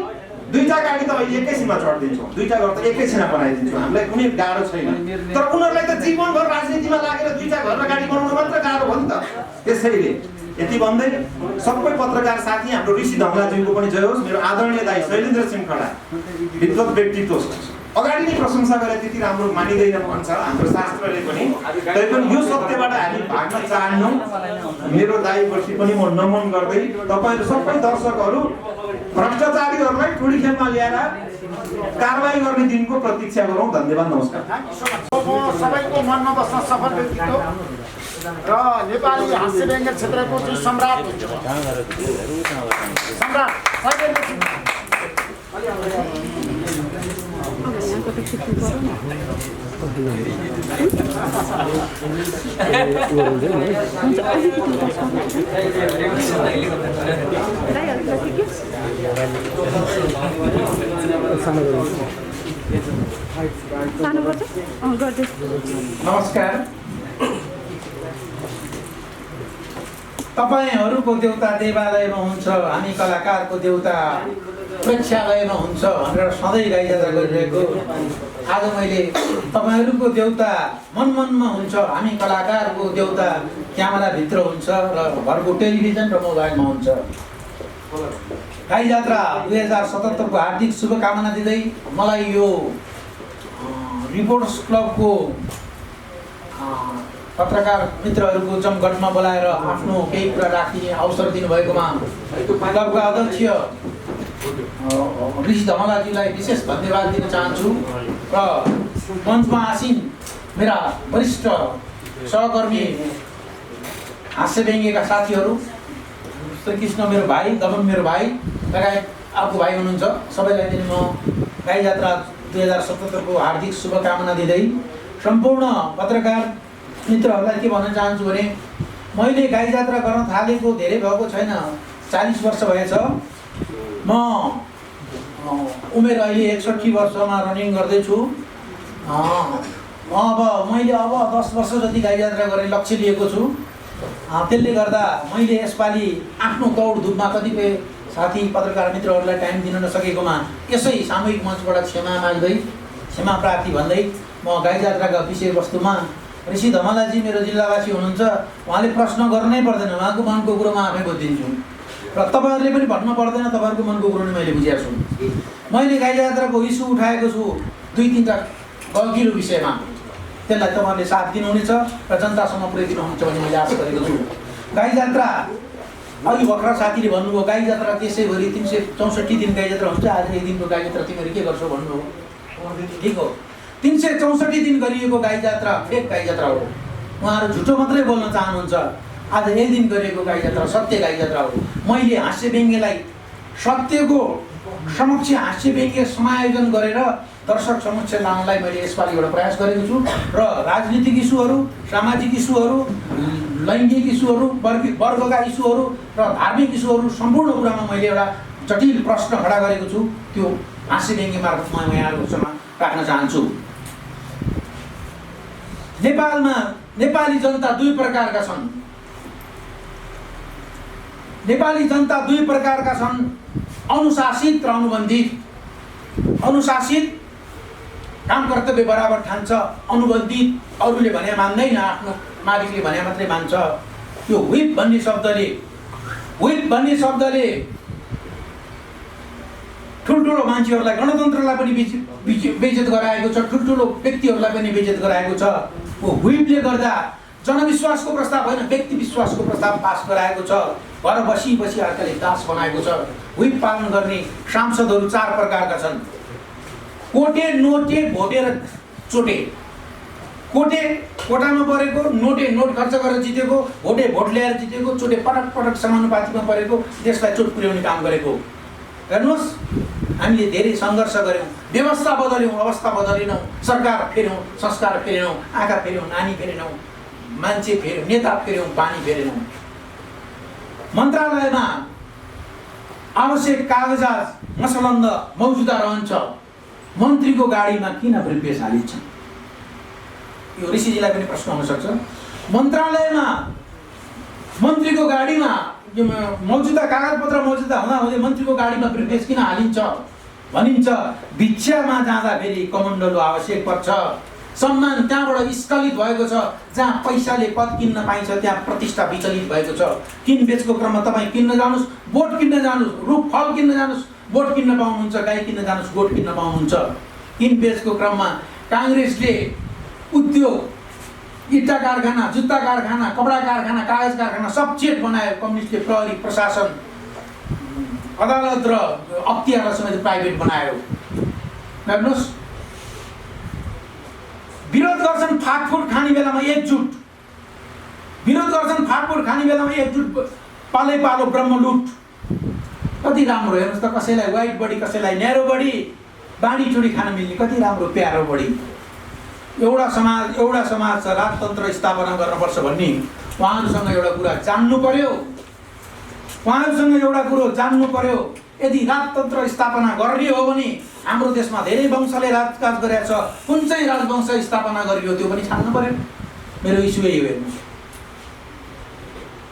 दुईटा गाडी त अहिले एकैछिनमा चढिदिन्छौँ, दुईटा घर त एकैछिनमा बनाइदिन्छौँ, हामीलाई कुनै गाह्रो छैन। तर उनीहरूलाई त जीवनभर राजनीतिमा लागेर दुईटा घर र गाडी बनाउनु मात्र गाह्रो हो नि त। त्यसैले यति भन्दै सबै पत्रकार साथी हाम्रो ऋषि धमलाज्यूको पनि जय होस्। मेरो आदरणीय दाइ शैलेन्द्र सिंह खडा विद्वत व्यक्तित्व अगाडि नै प्रशंसा गरे, त्यति राम्रो मानिँदैन भन्छ हाम्रो शास्त्रले पनि। तैपनि यो सत्यबाट हामी भाग्न चाहन्नौँ। मेरो दाइप्रति पनि म नमन गर्दै तपाईँहरू सबै दर्शकहरू भ्रष्टाचारीहरूलाई ठुली खेलमा ल्याएर कारबाही गर्ने दिनको प्रतीक्षा गरौँ। धन्यवाद, नमस्कार। म सबैको मनमा बस्न सफल व्यक्तित्व र नेपाली हास्य व्यङ्ग्य क्षेत्रको चाहिँ सम्राट शैलेन्द्र सिंह। नमस्कार। तपाईहरूको देउता देवालयमा हुन्छ, हामी कलाकारको देउता प्रेक्षालयमा हुन्छ भनेर सधैँ गाईजात्रा गरिरहेको। आज मैले तपाईँहरूको देउता मनमनमा हुन्छ, हामी कलाकारको देउता क्यामेराभित्र हुन्छ र घरको टेलिभिजन र मोबाइलमा हुन्छ। गाईजात्रा 2077 को हार्दिक शुभकामना दिँदै मलाई यो रिपोर्टर्स क्लबको पत्रकार मित्रहरूको जमघटमा बोलाएर आफ्नो केही कुरा राख्ने अवसर दिनुभएकोमा क्लबका अध्यक्ष ऋषि धमलाज्यूलाई विशेष धन्यवाद दिन चाहन्छु र मञ्चमा आसीन मेरा वरिष्ठ सहकर्मी हास्य व्यङ्ग्यका साथीहरू, श्रीकृष्ण मेरो भाइ, दमन मेरो भाइ लगायत अर्को भाइ हुनुहुन्छ, सबैलाई पनि म गाईजात्रा 2077 को हार्दिक शुभकामना दिँदै सम्पूर्ण पत्रकार मित्रहरूलाई के भन्न चाहन्छु भने मैले गाईजात्रा गर्न थालेको धेरै भएको छैन, 40 वर्ष भएछ। म उमेर अहिले 61 वर्षमा रनिङ गर्दैछु। मैले अब 10 वर्ष जति गाईजात्रा गर्ने लक्ष्य लिएको छु। त्यसले गर्दा मैले यसपालि आफ्नो दौडधुपमा कतिपय साथी पत्रकार मित्रहरूलाई टाइम दिन नसकेकोमा यसै सामूहिक मञ्चबाट क्षमा माग्दै क्षमा प्रार्थी भन्दै म गाईजात्राका विषयवस्तुमा ऋषि धमलाजी मेरो जिल्लावासी हुनुहुन्छ, उहाँले प्रश्न गर्नै पर्दैन, उहाँको मनको कुरो म आफै बुझिदिन्छु र तपाईँहरूले पनि भन्नु पर्दैन, तपाईँहरूको मनको कुरो नै मैले बुझेको छु। मैले गाईजात्राको इस्यु उठाएको छु 2-3टा गल्तीको विषयमा, त्यसलाई तपाईँहरूले साथ दिनुहुनेछ र जनतासम्म पुर्याइदिनुहुन्छ भन्ने मैले आशा गरेको छु। गाईजात्रा अघि भर्खर साथीले भन्नुभयो गाईजात्रा त्यसैभरि 364 दिन गाईजात्रा हुन्छ, आज एक दिनको गाईजात्रा तिमीहरू के गर्छौ भन्नुभयो। ठिक हो, 364 दिन गरिएको गाईजात्रा फेक गाईजात्रा हो। उहाँहरू झुटो मात्रै बोल्न चाहनुहुन्छ। आज एक दिन गरिएको गाईजात्रा सत्य गाईजात्रा हो। मैले हास्य व्यङ्ग्यलाई सत्यको समक्ष हास्य व्यङ्ग्य समायोजन गरेर दर्शक समक्ष लानलाई मैले यसपालि एउटा प्रयास गरेको छु र राजनीतिक इस्युहरू, सामाजिक इस्युहरू, लैङ्गिक इस्युहरू, वर्गका इस्युहरू र धार्मिक इस्युहरू सम्पूर्ण कुरामा मैले एउटा जटिल प्रश्न खडा गरेको छु। त्यो हास्य व्यङ्ग्य मार्फत म यहाँहरूको समक्ष राख्न चाहन्छु। नेपालमा नेपाली जनता दुई प्रकारका छन्। नेपाली जनता दुई प्रकारका छन्, अनुशासित र अनुबन्धित। अनुशासित काम कर्तव्य बराबर ठान्छ, अनुबन्धित अरूले भने मान्दैन, आफ्नो मालिकले भने मात्रै मान्छ। यो व्हिप भन्ने शब्दले ठुल्ठुलो मान्छेहरूलाई, गणतन्त्रलाई पनि बेइज्जत गराएको छ, ठुल्ठुलो व्यक्तिहरूलाई पनि बेइज्जत गराएको छ। व्हिपले गर्दा जनविश्वासको प्रस्ताव होइन, व्यक्ति विश्वासको प्रस्ताव पास गराएको छ। घर बसी बसी अर्काले दास बनाएको छ। व्हिप पालन गर्ने सांसदहरू 4 प्रकारका छन्, कोटे, नोटे, भोटे र चोटे। कोटे कोटामा परेको, नोटे नोट खर्च गरेर जितेको, भोटे भोट ल्याएर जितेको, चोटे पटक पटक समानुपातिमा परेको, देशलाई चोट पुर्याउने काम गरेको। हेर्नुहोस्, हामीले धेरै सङ्घर्ष गऱ्यौँ, व्यवस्था बदल्यौँ, अवस्था बदलेनौँ, सरकार फेर्यौँ, संस्कार फेरेनौँ, आँखा फेर्यौँ, नानी फेरेनौँ, मान्छे फेर्यौँ, नेता फेर्यौँ, पानी फेरेनौँ। मन्त्रालयमा आवश्यक कागजात मसलन्द मौजुदा रहन्छ, मन्त्रीको गाडीमा किन ब्रिफकेस हालिन्छ? यो ऋषिजीलाई पनि प्रश्न हुन सक्छ। मन्त्रालयमा मन्त्रीको गाडीमा मौजुदा कागजपत्र मौजुदा हुँदाहुँदै मन्त्रीको गाडीमा ब्रिफकेस किन हालिन्छ? भनिन्छ भिक्षामा जाँदाखेरि कमण्डलु आवश्यक पर्छ। सम्मान त्यहाँबाट स्खलित भएको छ। जहाँ पैसाले पद किन्न पाइन्छ त्यहाँ प्रतिष्ठा विचलित भएको छ। किनबेचको क्रममा तपाईँ किन्न जानुहोस्, बोट किन्न जानुहोस्, रुख फल किन्न जानुहोस्, बोट किन्न पाउनुहुन्छ, गाई किन्न जानुहोस्, गोठ किन्न पाउनुहुन्छ। किनबेचको क्रममा काङ्ग्रेसले उद्योग, इट्टा कारखाना, जुत्ता कारखाना, कपडा कारखाना, कागज कारखाना सब चेट बनायो। कम्युनिस्टले प्रहरी, प्रशासन, अदालत र अख्तियारलाई समेत प्राइभेट बनायो। हेर्नुहोस्, विरोध गर्छन् फाटफुट खाने बेलामा एकजुट, विरोध गर्छन् फाटफुट खाने बेलामा एकजुट, पालै पालो ब्रह्मलुट। कति राम्रो। हेर्नुहोस् त, कसैलाई वाइट बडी, कसैलाई न्यारो बडी, बाँडी चुडी खान मिल्ने कति राम्रो प्यारो बडी। एउटा समाज राजतन्त्र स्थापना गर्नुपर्छ भन्ने उहाँहरूसँग एउटा कुरा जान्नु पर्यो। उहाँहरूसँग एउटा कुरो जान्नु पर्यो। यदि राजतन्त्र स्थापना गर्ने हो भने हाम्रो देशमा धेरै वंशले राजकाज गरेको छ, कुन चाहिँ राजवंश स्थापना गरियो त्यो पनि छान्नु पर्यो। मेरो इस्यु यही हो। हेर्नुहोस्,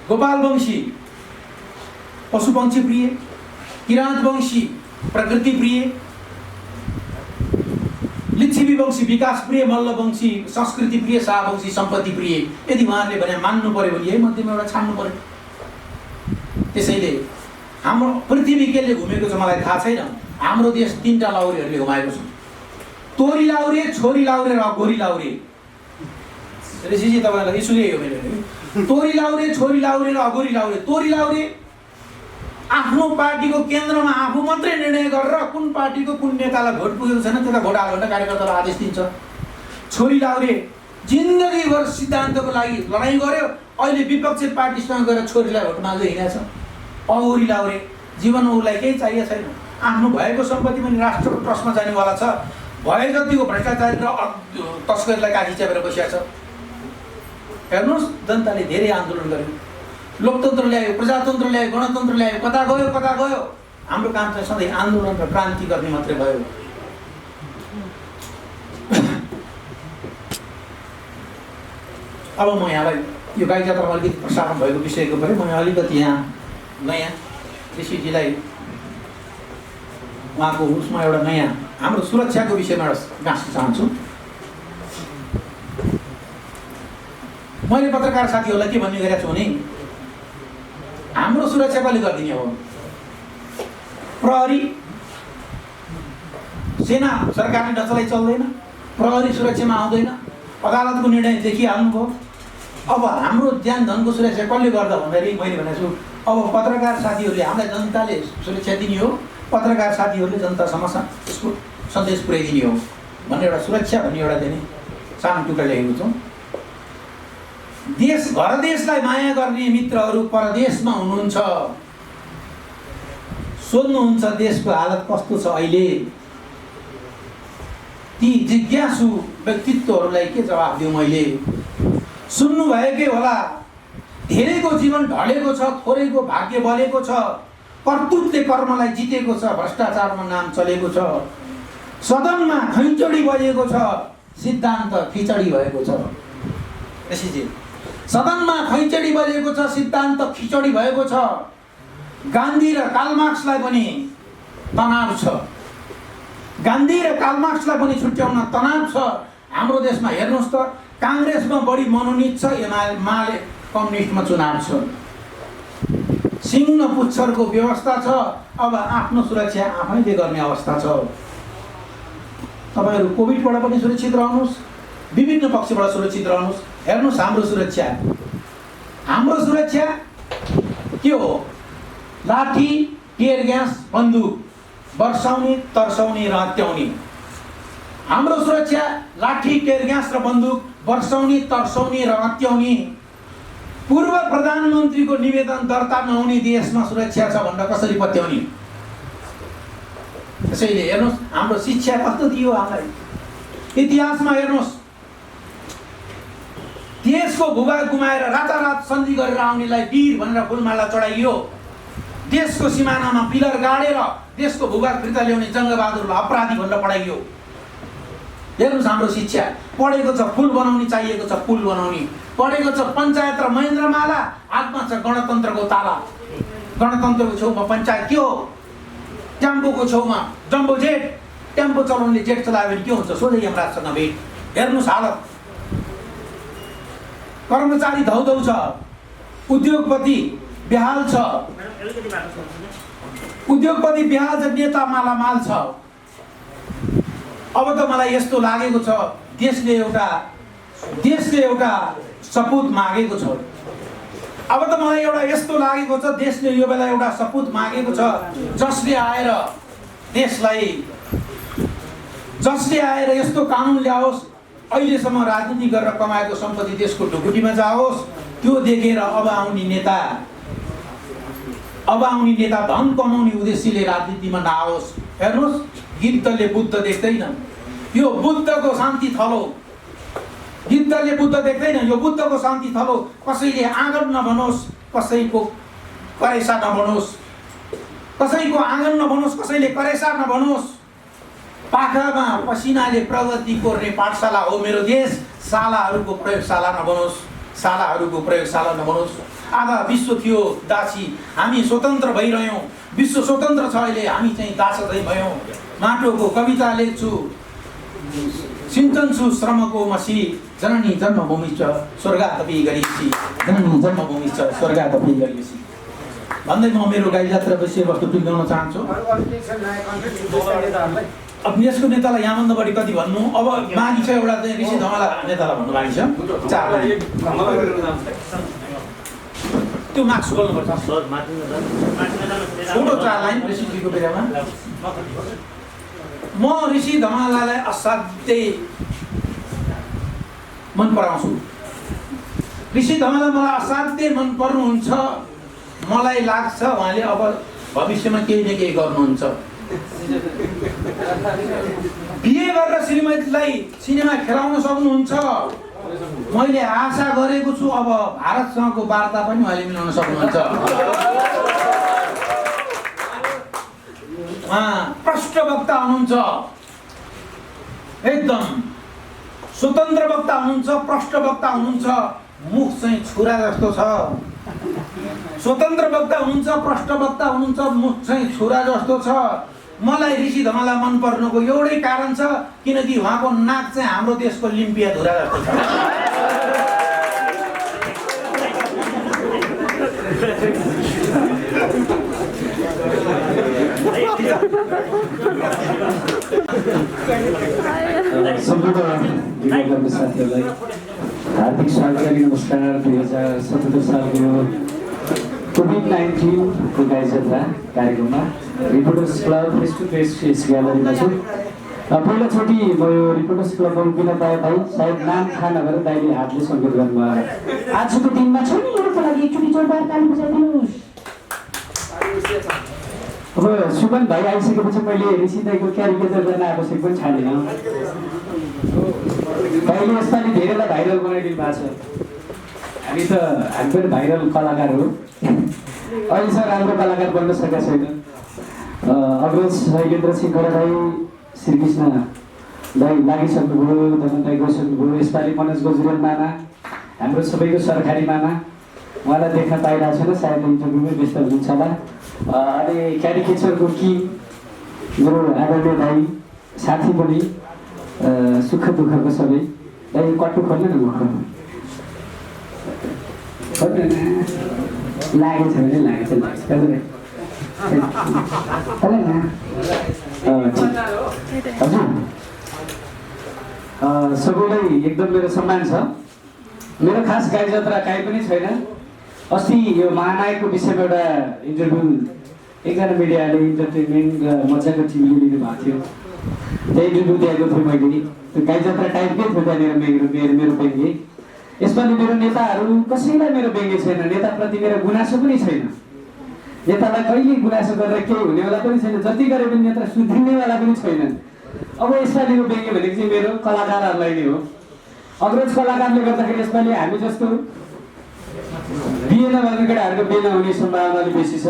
गोपाल वंशी पशुपक्षी प्रिय, किराँत वंशी प्रकृति प्रिय, लिच्छवी वंशी विकास प्रिय, मल्ल वंशी संस्कृति प्रिय, शाह वंशी सम्पत्ति प्रिय। यदि उहाँहरूले भने मान्नु पर्यो भने यही मध्येमा एउटा छान्नु पर्यो। त्यसैले हाम्रो पृथ्वी केले घुमेको छ मलाई थाहा छैन। हाम्रो देश 3टा लाउरेहरूले घुमाएको छ, तोरी लाउरे, छोरी लाउरे र गोरी लाउरे। ऋषिजी तपाईँलाई इस्यु यही हो मेरो। तोरी लाउरे, छोरी लाउरे र अगोरी लाउरे। तोरी लाउरे आफ्नो पार्टीको केन्द्रमा आफू मात्रै निर्णय गरेर कुन पार्टीको कुन नेतालाई भोट पुगेको छैन त्यता भोट हाल्नु कार्यकर्तालाई आदेश दिन्छ। छोरी लाउरे जिन्दगीभर सिद्धान्तको लागि लडाइँ गर्यो, अहिले विपक्षी पार्टीसँग गएर छोरीलाई भोट माग्दै हिँडेछ। अगोरी लाउरे जीवनमा उसलाई केही चाहिएको छैन, आफ्नो भएको सम्पत्ति पनि राष्ट्रको ट्रस्टमा जानेवाला छ, भए जतिको भ्रष्टाचारी र तस्करलाई काखी च्यापेर बसिएको छ। हेर्नुहोस्, जनताले धेरै आन्दोलन गर्यो, लोकतन्त्र ल्यायो, प्रजातन्त्र ल्यायो, गणतन्त्र ल्यायो, कता गयो। हाम्रो काम चाहिँ सधैँ आन्दोलन र क्रान्ति गर्ने मात्रै भयो। अब म यहाँलाई यो गाई जात्रामा अलिकति प्रसारण भएको विषयको पनि म अलिकति यहाँ नयाँ ऋषिजीलाई उहाँको उसमा एउटा नयाँ हाम्रो सुरक्षाको विषयमा गाँस्न चाहन्छु। मैले पत्रकार साथीहरूलाई के भन्ने गरेको छु भने हाम्रो सुरक्षा कसले गरिदिने हो? प्रहरी, सेना सरकारले नचलाई चल्दैन, प्रहरी सुरक्षामा आउँदैन, अदालतको निर्णय देखिहाल्नुभयो। अब हाम्रो ज्यान धनको सुरक्षा कसले गर्दा भन्दाखेरि मैले भनेको छु, अब पत्रकार साथीहरूले हामीलाई जनताले सुरक्षा दिने हो, पत्रकार साथीहरूले जनतासम्म यसको सन्देश पुर्याइदिने हो भन्ने एउटा सुरक्षा भन्ने एउटा चाहिँ सानो टुक्रा ल्याएको छौँ। देश घर देशलाई माया गर्ने मित्रहरू परदेशमा हुनुहुन्छ, सोध्नुहुन्छ देशको हालत कस्तो छ अहिले। ती जिज्ञासु व्यक्तित्वहरूलाई के जवाफ दिउँ मैले? सुन्नुभएकै होला, धेरैको जीवन ढलेको छ, थोरैको भाग्य बलेको छ, कर्तुत्वले कर्मलाई जितेको छ, भ्रष्टाचारमा नाम चलेको छ, सदनमा खैँचडी बजेको छ, सिद्धान्त खिचडी भएको छ। ऋषिजी, सदनमा खैँचडी बजेको छ, सिद्धान्त खिचडी भएको छ। गान्धी र कार्ल मार्क्सलाई पनि तनाव छ, गान्धी र कार्ल मार्क्सलाई पनि छुट्याउन तनाव छ। हाम्रो देशमा हेर्नुहोस् त, काङ्ग्रेसमा बढी मनोनित छ, एमाले कम्युनिस्टमा चुनाव छ, सिंह पुच्छरको व्यवस्था छ। अब आफ्नो सुरक्षा आफैले गर्ने अवस्था छ। तपाईँहरू कोभिडबाट पनि सुरक्षित रहनुहोस्, विभिन्न पक्षबाट सुरक्षित रहनुहोस्। हेर्नुहोस्, हाम्रो सुरक्षा के हो? लाठी, टियर ग्यास, बन्दुक वर्षाउने, तर्साउने र हत्याउने। हाम्रो सुरक्षा लाठी, टियर ग्यास र बन्दुक वर्षाउने, तर्साउने र हत्याउने। पूर्व प्रधानमन्त्रीको निवेदन दर्ता नहुने देशमा सुरक्षा छ भनेर कसरी पत्याउने? त्यसैले हेर्नुहोस्, हाम्रो शिक्षा कस्तो दियो हामीलाई। इतिहासमा हेर्नुहोस्, देशको भूभाग गुमाएर रातारात सन्धि गरेर आउनेलाई वीर भनेर फुलमाला चढाइयो। देशको सिमानामा पिलर गाडेर देशको भूभाग फिर्ता ल्याउने जङ्गबहादुरलाई अपराधी भनेर पढाइयो। हेर्नुहोस्, हाम्रो शिक्षा पढेको छ फुल बनाउने, चाहिएको छ पुल बनाउने, पढेको छ पञ्चायत र महेन्द्रमाला, हातमा छ गणतन्त्रको ताला। गणतन्त्रको छेउमा पञ्चायत के हो? टेम्पोको छेउमा जम्बो जेट, टेम्पो चलाउनेले जेट चलायो भने के हुन्छ? सोझै यमराजसँग भेट। हेर्नुहोस् हालत। कर्मचारी धौधौ छ, उद्योगपति बेहाल छ, नेता मालामाल छ। अब त मलाई यस्तो लागेको छ देशले एउटा सपुत मागेको छ। अब त मलाई एउटा यस्तो लागेको छ देशले यो बेला एउटा सपुत मागेको छ, जसले आएर यस्तो कानुन ल्याओस्, अहिलेसम्म राजनीति गरेर कमाएको सम्पत्ति देशको ढुकुटीमा जाओस्। त्यो देखेर अब आउने नेता धन कमाउने उद्देश्यले राजनीतिमा नआओस्। हेर्नुहोस्, गिद्धले बुद्ध देख्दैन, यो बुद्धको शान्ति थलो। गिद्धले बुद्ध देख्दैन, यो बुद्धको शान्ति थलो। कसैले आँगन नभनोस्, कसैको करेसा नभनोस्, कसैले करेसा नभनोस्। पाखामा पसिनाले प्रगति कोर्ने पाठशाला हो मेरो देश। शालाहरूको प्रयोगशाला नभनोस्। आधा विश्व थियो दासी, हामी स्वतन्त्र भइरह्यौँ। विश्व स्वतन्त्र छ, अहिले हामी चाहिँ दास चाहिँ भयौँ। माटोको कविता लेख्छु, सिञ्चन छु श्रमको मसी, जननी जन्मभूमि छ स्वर्गातपि गरिएसी, भन्दै म मेरो गाई जात्रा विषयवस्तु टुङ्ग्याउन चाहन्छु। अब यसको नेतालाई यहाँभन्दा बढी कति भन्नु? अब बाँकी छ एउटा चाहिँ ऋषि धमला नेतालाई भन्नु बाँकी छ। 4 लाइन त्यो मार्क्स बोल्नुपर्छ। छोटो 4 लाइन ऋषिजीको बेलामा। म ऋषि धमलालाई असाध्यै मन पराउँछु। ऋषि धमला मलाई असाध्यै मन पर्नुहुन्छ। मलाई लाग्छ उहाँले अब भविष्यमा केही न केही गर्नुहुन्छ। बिहे गरेर श्रीमतीलाई सिनेमा खेलाउन सक्नुहुन्छ। मैले आशा गरेको छु अब भारतसँगको वार्ता पनि उहाँले मिलाउन सक्नुहुन्छ। प्रष्ट वक्ता हुनुहुन्छ, एकदम स्वतन्त्र वक्ता हुनुहुन्छ, प्रष्ट वक्ता हुनुहुन्छ। मुख चाहिँ छुरा जस्तो छ। स्वतन्त्र वक्ता हुनुहुन्छ, प्रष्ट वक्ता हुनुहुन्छ, मुख चाहिँ छुरा जस्तो छ। मलाई ऋषि धमला मन पर्नुको एउटै कारण छ, किनकि उहाँको नाक चाहिँ हाम्रो देशको लिम्पिया धुरा जस्तो छ। सम्पूर्ण साथीहरूलाई हार्दिक स्वागत अनि नमस्कार। 2077 सालको कोभिड-19 को गाई जात्रा कार्यक्रममा reporters club face to face ग्यालरीमा छु। पहिलोचोटि म यो रिपोर्टर्स क्लबमा उभिन पाएँ। भाइ सायद नाम थाहा नभएर दाइले हातले सङ्केत गर्नुभयो। आजको दिनमा छ नि योको लागि एकचोटि जोरदार ताली बजाइदिनुहोस्। अब सुमन भाइ आइसकेपछि मैले ऋषि दाइको क्यारिकेचर गर्न आवश्यक पनि छाडिनँ। भाइले यसपालि धेरैलाई भाइरल बनाइदिनु भएको छ। हामी पनि भाइरल कलाकार हो। अहिलेसम्म राम्रो कलाकार बन्न सकेका छैन। अग्रज शैलेन्द्र सिंहखडा दाई, श्रीकृष्ण दाई लागिसक्नुभयो, दमन दाई गइसक्नुभयो। यसपालि मनोज गजुरेल मामा, हाम्रो सबैको सरकारी मामा, उहाँलाई देख्न पाइरहेको छैन, सायद इन्टरभ्यूमै व्यस्त हुनुहुन्छ होला। अनि क्यारिकेचरको किङ मेरो आदरणीय दाई, साथी पनि, सुख दुःखको सबै दाइ। कट्टु खोल्नु न, मुख लागेछ भने लागेछ। हजुर, सबैलाई एकदम मेरो सम्मान छ। मेरो खास गाई जात्रा काहीँ पनि छैन। अस्ति यो महानायकको विषयमा एउटा इन्टरभ्यू एकजना मिडियाले इन्टरटेनमेन्ट र मजाको टिभीले लिनुभएको थियो। त्यही इन्टरभ्यू दिएको थिएँ मैले। त्यो गाई जात्रा टाइपकै थियो त्यहाँनिर मेरो व्यङ्ग्य। यसपालि मेरो नेताहरू कसैलाई मेरो व्यङ्ग्य छैन। नेताप्रति मेरो गुनासो पनि छैन। नेतालाई कहिले गुनासो गरेर केही हुनेवाला पनि छैन। जति गरे पनि नेता सुध्रिनेवाला पनि छैनन्। अब यसपालिको व्यङ्ग्य भनेको चाहिँ मेरो कलाकारहरूलाई नै हो। अग्रज कलाकारले गर्दाखेरि यसपालि हामी जस्तो बिहे नभएको केटाहरूको बिहे नहुने सम्भावना अलिक बेसी छ।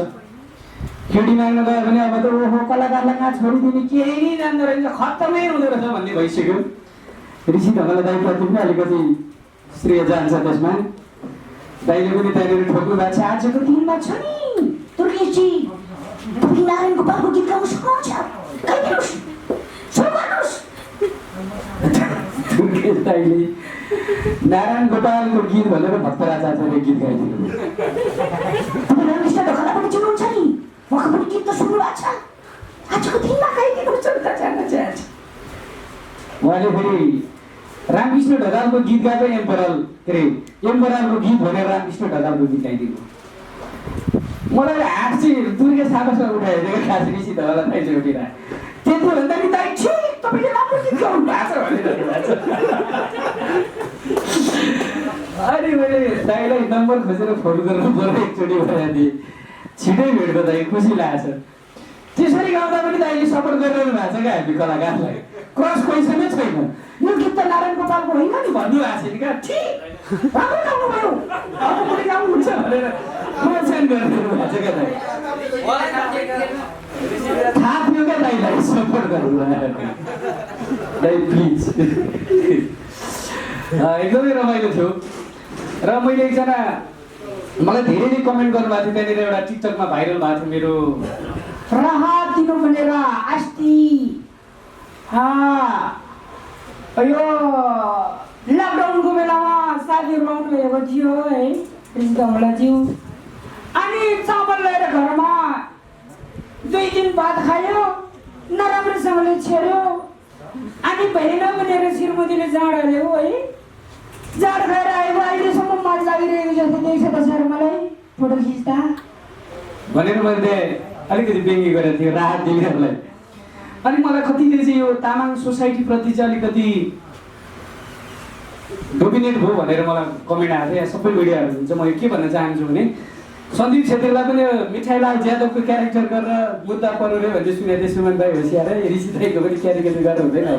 केटी माग्न गयो भने अब त ओहो कलाकारलाई कहाँ छोडिदिने, केही नै जान्दो रहेछ, खत्तमै हुँदो रहेछ भन्ने भइसक्यो। ऋषि धमला दाइप्रति पनि अलिकति श्रेय जान्छ त्यसमा। दाइले पनि त्यहाँनिर ठोक्नु भएको छ। आजको दिनमा छ नि त्यो ऋषि तपाईँ नारायण गोपालको गीत गाउन सक्नुहुन्छ गाइदिनुहोस् सुरु गर्नुहोस्। दुर्गेश दाइले नारायण गोपालको गीत भनेर भक्तराज आचार्यले गीत गाइदिनु। तपाईँ रामकृष्ण ढकालबाट चिन्नुहुन्छ नि, उहाँको पनि गीत त सुन्नु भएको छ। आजको दिनमा गाइदिनुहोस् त जान्न चाहन्छ। उहाँले फेरि रामकृष्ण ढकालको गीत गाएको एम्परल के अरे एम्परलको गीत भनेर रामकृष्ण ढकालको गीत गाइदिनु। मलाई हात चाहिँ दुर्गे साबासँग उठाइदिएको खास ऋषि धवला दाइले उठिरहे त्यति भन्दा नि दाइ ठिक तपाईँले राम्रो गीत गाउनु भएको छ भनेर अनि मैले दाइलाई नम्बर खोजेर फोन गर्नु पर्यो एकचोटि भनेर दिएँ। छिटै भेट्को दाइ खुसी लागेको छ। त्यसरी गाउँदा पनि दाइले सपोर्ट गरिरहनु भएको छ क्या हामी कलाकारलाई। क्रस क्वेसनै छैन। यो गीत त नारायण गोपालको होइन नि भन्नुभएको छ नि क्या। ठिक राम्रो गाउनुभयो अब पनि गाउनुहुन्छ भनेर प्रोत्साहन गरिदिनु भएको छ क्या दाइ। थाहा थियो क्या दाइलाई सपोर्ट गर्नु दाइ प्लिज। एकदमै रमाइलो थियो र मैले एकजना मलाई धेरैले कमेन्ट गर्नुभएको थियो त्यहाँनिर एउटा टिकटकमा भाइरल भएको थियो मेरो राहत दिनु भनेर अस्ति यो लकडाउनको बेलामा साथीहरू आउनुभएको थियो है ऋषिधवलाज्यू। अनि चामल ल्याएर घरमा 2 दिन भात खायो नराम्रोसँगले छेड्यो अनि भएन भनेर श्रीमतीले जाँड हाल्यो है। जाँड खाएर आएको अहिलेसम्म मजा लागिरहेको जस्तो देख्छ त सर मलाई फोटो खिच्दा भनेर मैले अलिकति व्यङ्ग्य गरेको थियो राहत दिनेहरूलाई। अनि मलाई कतिले चाहिँ यो तामाङ सोसाइटीप्रति चाहिँ अलिकति डोमिनेट भयो भनेर मलाई कमेन्ट आएको थियो। सबै मिडियाहरू हुन्छ। म के भन्न चाहन्छु भने सन्दीप छेत्रीलाई पनि मिठाईलाल यादवको क्यारेक्टर गरेर मुद्दा पऱ्यो भन्ने सुनेको थिएँ। सुमन दाई होसियार है ऋषि दाईको पनि क्यारेक्टर गरेर हुँदैन। अब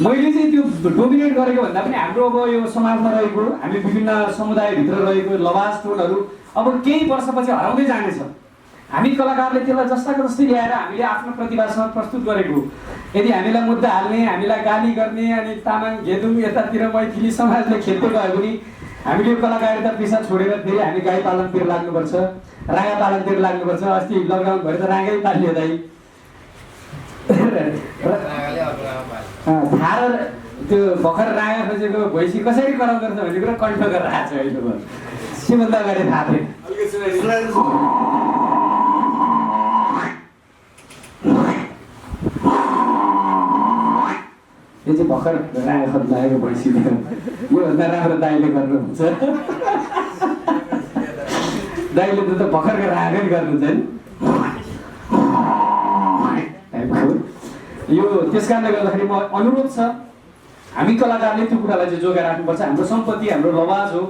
मैले चाहिँ त्यो डोमिनेट गरेको भन्दा पनि हाम्रो अब यो समाजमा रहेको हामी विभिन्न समुदायभित्र रहेको लवाज टोनहरू अब केही वर्षपछि हराउँदै जानेछ। हामी कलाकारले त्यसलाई जस्ताको जस्तै ल्याएर हामीले आफ्नो प्रतिभासँग प्रस्तुत गरेको। यदि हामीलाई मुद्दा हाल्ने हामीलाई गाली गर्ने अनि तामाङ घेदुङ यतातिर मैथिली समाजले खेल्दै गयो भने हामीले यो कलाकारिता पेसा छोडेर फेरि हामी गाई पालनतिर लाग्नुपर्छ, राँगा पालनतिर लाग्नुपर्छ। अस्ति लकडाउन भएर त राँगै पालियो दाइ। थाहा त्यो भर्खर राँगा खोजेको भैँसी कसरी कराउँदो रहेछ भन्ने कुरा कन्ट्रोल गरेर आएको छ अहिले। सिमन्दा अगाडि थाहा थिएन। यो चाहिँ भर्खर राँगा खोज्न लागेको भैँसी योभन्दा राम्रो दाइले गर्नुहुन्छ। दाइले त भर्खरको राँगै गर्नुहुन्छ नि यो। त्यस कारणले गर्दाखेरि म अनुरोध छ हामी कलाकारले त्यो कुरालाई चाहिँ जोगाएर राख्नुपर्छ। हाम्रो सम्पत्ति हाम्रो लवाज हो,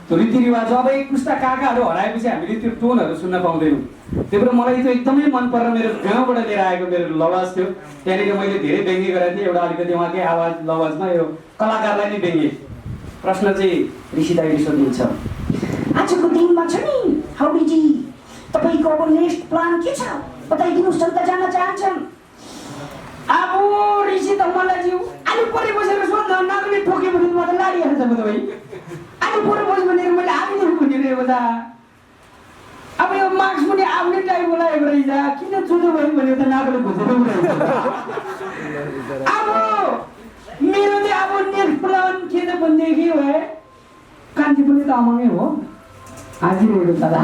त्यो रीतिरिवाज। अब एक पुस्ता काकाहरू हराएपछि हामीले त्यो टोनहरू सुन्न पाउँदैनौँ। त्यही भएर मलाई त्यो एकदमै मन परेर मेरो गाउँबाट लिएर आएको मेरो लवाज थियो। त्यहाँनिर मैले धेरै व्यङ्ग्य गरेको थिएँ। एउटा अलिकति उहाँकै आवाज लवाजमा यो कलाकारलाई नै व्यङ्ग्य प्रश्न चाहिँ ऋषि दाइले सोध्नुहुन्छ। आजको दिनमा छ नि हाउडीजी तपाईँको अब नेक्स्ट प्लान के छ बताइदिनुहोस्। जनता जान्न चाहन्छन्। अब ऋषि धवलाज्यू आलु परे बसेर सोध्दा नागले ठोक्यो भने म त लाडिहाल्छ म त भाइ। आलु परे बस भनेर मैले आफैले भनिरहेको त। अब यो मार्क्स पनि आफ्नै टाइम बोलाएको रहेछ। किन चुनो भयो भने त नागले खोजेर उठाउँछ। अब मेरो चाहिँ अब नेक्स्ट प्लान के त भनेदेखि है कान्ति पनि त अमाङै हो आजिरहेको दादा।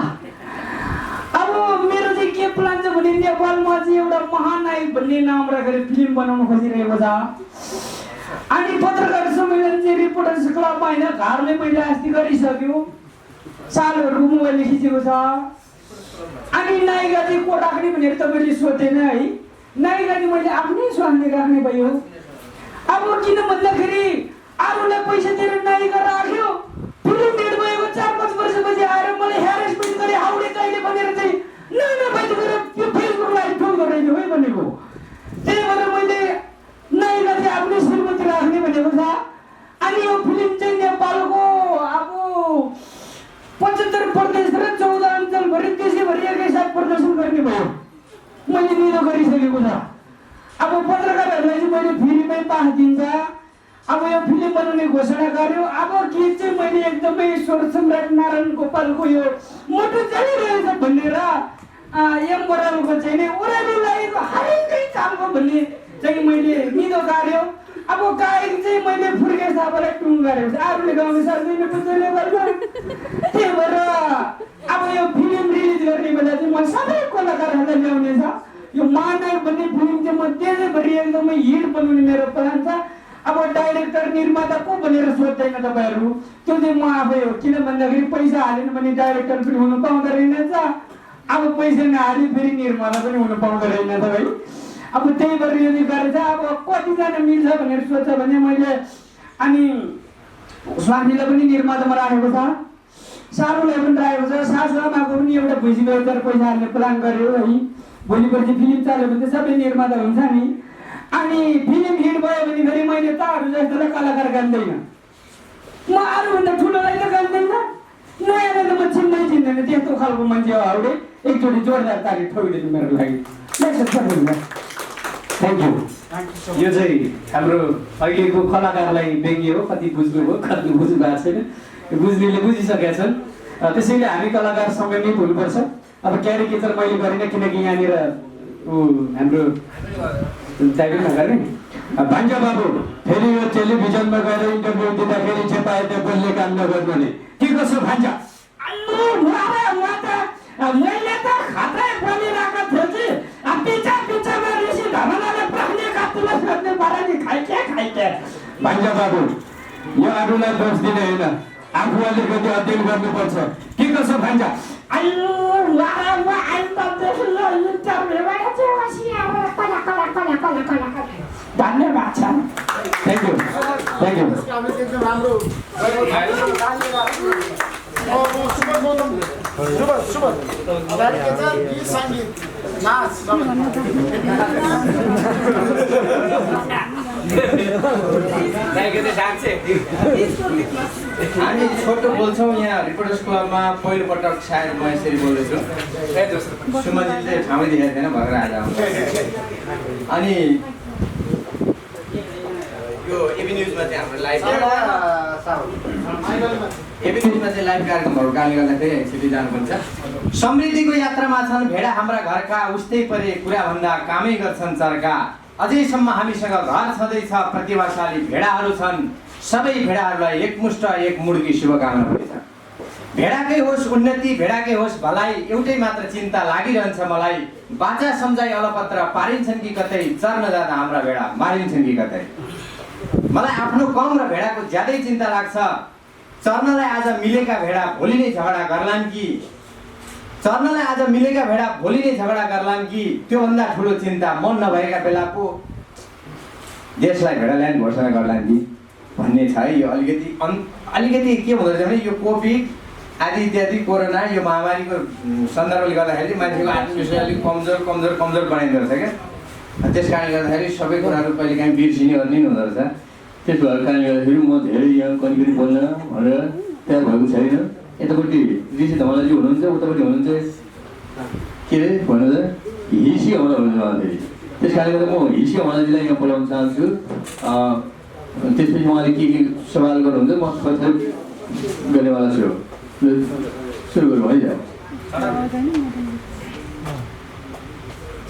अब मेरो चाहिँ के प्लान छ भने नेपालमा चाहिँ एउटा महानायक भन्ने नाम राखेर फिल्म बनाउन खोजिरहेको छ। अनि पत्रकार सम्मेलन चाहिँ रिपोर्टर्स क्लबमा होइन घरले मैले अस्ति गरिसक्यो। सालहरूको मोबाइलले खिचेको छ। अनि नायिका चाहिँ को राख्ने भनेर तपाईँले सोधेन है। नायिका चाहिँ मैले आफ्नै स्वामी राख्ने भयो। अब किन भन्दाखेरि अरूलाई पैसा दिएर नायिका राख्यो फिल्म हिट भएको 4-5 वर्षपछि आएर मलाई ह्यारेसमेन्ट गरे हाउडे दाइले भनेर चाहिँ नबाइट गरेर त्यो फेसबुकलाई ठोक गरेको है भनेको। त्यही भएर मैले नायिका चाहिँ आफ्नै श्रीमती राख्ने भनेको छ। अनि यो फिल्म चाहिँ नेपालको अब 75 प्रदेश र 14 अञ्चलभरि देशैभरि एकैसाथ प्रदर्शन गर्ने भयो। मैले निलो गरिसकेको छ। अब पत्रकारहरूलाई चाहिँ मैले फ्रीमै पास दिन्छ। अब यो फिल्म बनाउने घोषणा गर्यो। अब गीत चाहिँ मैले एकदमै स्वर सम्राट नारायण गोपालको यो मोटो चलिरहेछ भनेर एम बरालको चाहिँ नि ओह्रालो लागेको हालकै कामको भन्ने चाहिँ मैले निदो गाड्यो। अब गायक चाहिँ मैले फुर्के सापलाई टुङ गरेको छु, अरूले गाउनु सक्दैन कसैले गर्दा। त्यही भएर अब यो फिल्म रिलिज गर्ने बेला चाहिँ म सबै कलाकारहरूलाई ल्याउने छ। यो महानायक भन्ने फिल्म चाहिँ म त्यसै गरी एकदमै हिट बनाउने मेरो प्लान छ। अब डाइरेक्टर निर्माता को भनेर सोध्दैन तपाईँहरू, त्यो चाहिँ म आफै हो। किन भन्दाखेरि पैसा हालेन भने डाइरेक्टर पनि हुनु पाउँदो रहेनछ, अब पैसा नहाले फेरि निर्माता पनि हुनु पाउँदो रहेनछ भाइ। अब त्यही भएर यो गरेछ। अब कतिजना मिल्छ भनेर सोध्छ भने मैले अनि स्वामीलाई पनि निर्मातामा राखेको छ, सारूलाई पनि राखेको छ, सासूआमाको पनि एउटा भुइँसी व्यवचार पैसा हाल्ने प्लान गर्यो है। भोलिपर्सि फिल्म चाल्यो भने त सबै निर्माता हुन्छ नि। अनि फिल्म हिट भयो भने फेरि मैले ताहरू जस्तोलाई कलाकार गान्दैन, म अरूभन्दा ठुलोलाई त गान्दैन, नयाँलाई त म चिन्दै चिन्दैन। त्यस्तो खालको मान्छे हो हाउडे। एकचोटि जोरदार ताली ठोकिदिनु मेरो लागि। Thank you. यो चाहिँ हाम्रो अहिलेको कलाकारलाई व्यङ्ग्य हो, कति बुझ्नुभयो कति बुझ्नु भएको छैन, बुझ्नेले बुझिसकेका छन्। त्यसैले हामी कलाकारसँग नै हुनुपर्छ। अब क्यारिकेचर मैले गरिनँ किनकि यहाँनिर हाम्रो टाइपै नगर्ने भान्जा बाबु फेरि यो टेलिभिजनमा गएर इन्टरभ्यू दिँदाखेरि जे पाए त्यो बोल्ने काम नगर्नु के कसो भान्जा? मैले त खतै बोलिरहेको थियो कि पिछामा ऋषि धमलाले प्रश्न काट्नुलाई सोध्ने पाराले खाइके भान्जा बाबु यो अरूलाई दोष दिने होइन, आफू अलिकति अध्ययन गर्नुपर्छ। के कसो भान्जा? धन्यवाद छ। Thank you thank you. हामी छोटो बोल्छौँ यहाँ रिपोर्टर्स क्लबमा पहिलोपटक सायद म यसरी बोल्दैछु। सुमनजीले चाहिँ ठाउँै देखाएको थिएन भएर आज आउँछ। अनि यो एबी न्युजमा चाहिँ हाम्रो लाइभ कार्यक्रम भएको कारणले गर्दाखेरि एकचोटि जानुपर्छ। समृद्धिको यात्रामा छन् भेडा हाम्रा घरका, उस्तै परे कुरा भन्दा कामै गर्छन् चर्का। अझैसम्म हामीसँग घर छँदैछ प्रतिभाशाली भेडाहरू छन्, सबै भेडाहरूलाई एकमुष्ट एक मुड्की शुभकामना पनि छ। भेडाकै होस् उन्नति, भेडाकै होस् भलाइ, एउटै मात्र चिन्ता लागिरहन्छ मलाई। बाचा सम्झाइ अलपत्र पारिन्छन् कि कतै, चर्न जाँदा हाम्रा भेडा मारिन्छन् कि कतै। मलाई आफ्नो कम र भेडाको ज्यादै चिन्ता लाग्छ। चर्नलाई आज मिलेका भेडा भोलि नै झगडा गर्लान् कि, चर्नलाई आज मिलेका भेडा भोलि नै झगडा गर्लान् कि, त्योभन्दा ठुलो चिन्ता मन नभएका बेला पो देशलाई भेडाल्यान्ड घोषणा गर्लान् कि भन्ने छ है। यो अलिकति के हुँदो रहेछ भने यो कोभिड आदि इत्यादि कोरोना यो महामारीको सन्दर्भले गर्दाखेरि मान्छेको आत्मविश्वास अलिक कमजोर बनाइँदो रहेछ क्या। त्यस कारणले गर्दाखेरि सबै कुराहरू कहिले काहीँ बिर्सिने गर्ने हुँदो रहेछ। त्यस भएको कारणले गर्दाखेरि म धेरै यहाँ कनिकरी बोल्न भनेर तयार भएको छैन। यतापट्टि ऋषि धमलाजी हुनुहुन्छ, उतापट्टि हुनुहुन्छ के अरे भन्नु त हिसी हमला हुनुहुन्छ उहाँखेरि। त्यस कारणले गर्दा म हिसी हमलाजीलाई यहाँ बोलाउन चाहन्छु। त्यसपछि उहाँले के सवाल गर्नुहुन्छ म थोरै गर्नेवाला छु। सुरु गरौँ है।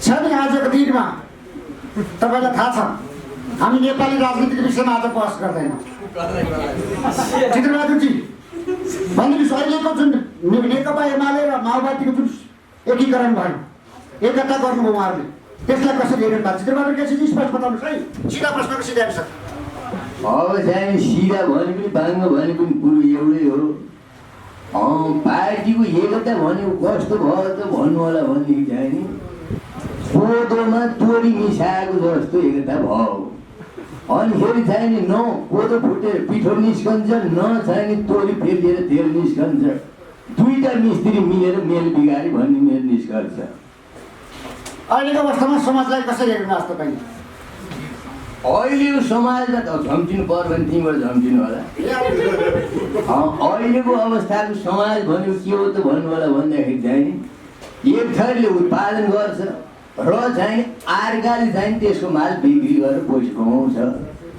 छ नि आजको दिनमा तपाईँलाई थाहा छ हामी नेपाली राजनीतिको विषयमा आज बहस गर्दैनौँ। चित्रबहादुरजी भनिदिनुहोस्, अहिलेको जुन नेकपा एमाले र माओवादीको जुन एकीकरण भयो, एकता गर्नुभयो उहाँहरूले, त्यसलाई कसरी हेर्नु भएको? चित्रबहादुर केसीजी स्पष्ट बताउनुहोस् है, सिधा प्रश्नको सिधा आन्सर। अब चाहिँ सिधा भने पनि बाङ्गो भने पनि कुरो एउटै हो। पार्टीको एकता भन्यो कस्तो भयो त भन्नु होला भनेदेखि चाहिँ नि कोदोमा तोरी मिसाएको जस्तो एकता भयो। अनि फेरि चाहिँ नि न कोदो फुटेर पिठो निस्कन्छ, न चाहिँ नि तोरी फेरिएर तेल निस्कन्छ। दुईटा मिस्त्री मिलेर मेल बिगारी भन्ने मेरो निष्कर्ष। अहिलेको अवस्थामा समाजलाई कसरी हेर्नुहोस् तपाईँले? अहिलेको समाजमा त झम्टिनु पर्यो भने तिमीबाट झम्टिनु होला। अहिलेको अवस्थाको समाज भन्यो के हो त भन्नु होला भन्दाखेरि चाहिँ नि एक थरीले उत्पादन गर्छ र चाहिँ अर्काले चाहिँ त्यसको माल बिक्री गरेर पैसा कमाउँछ।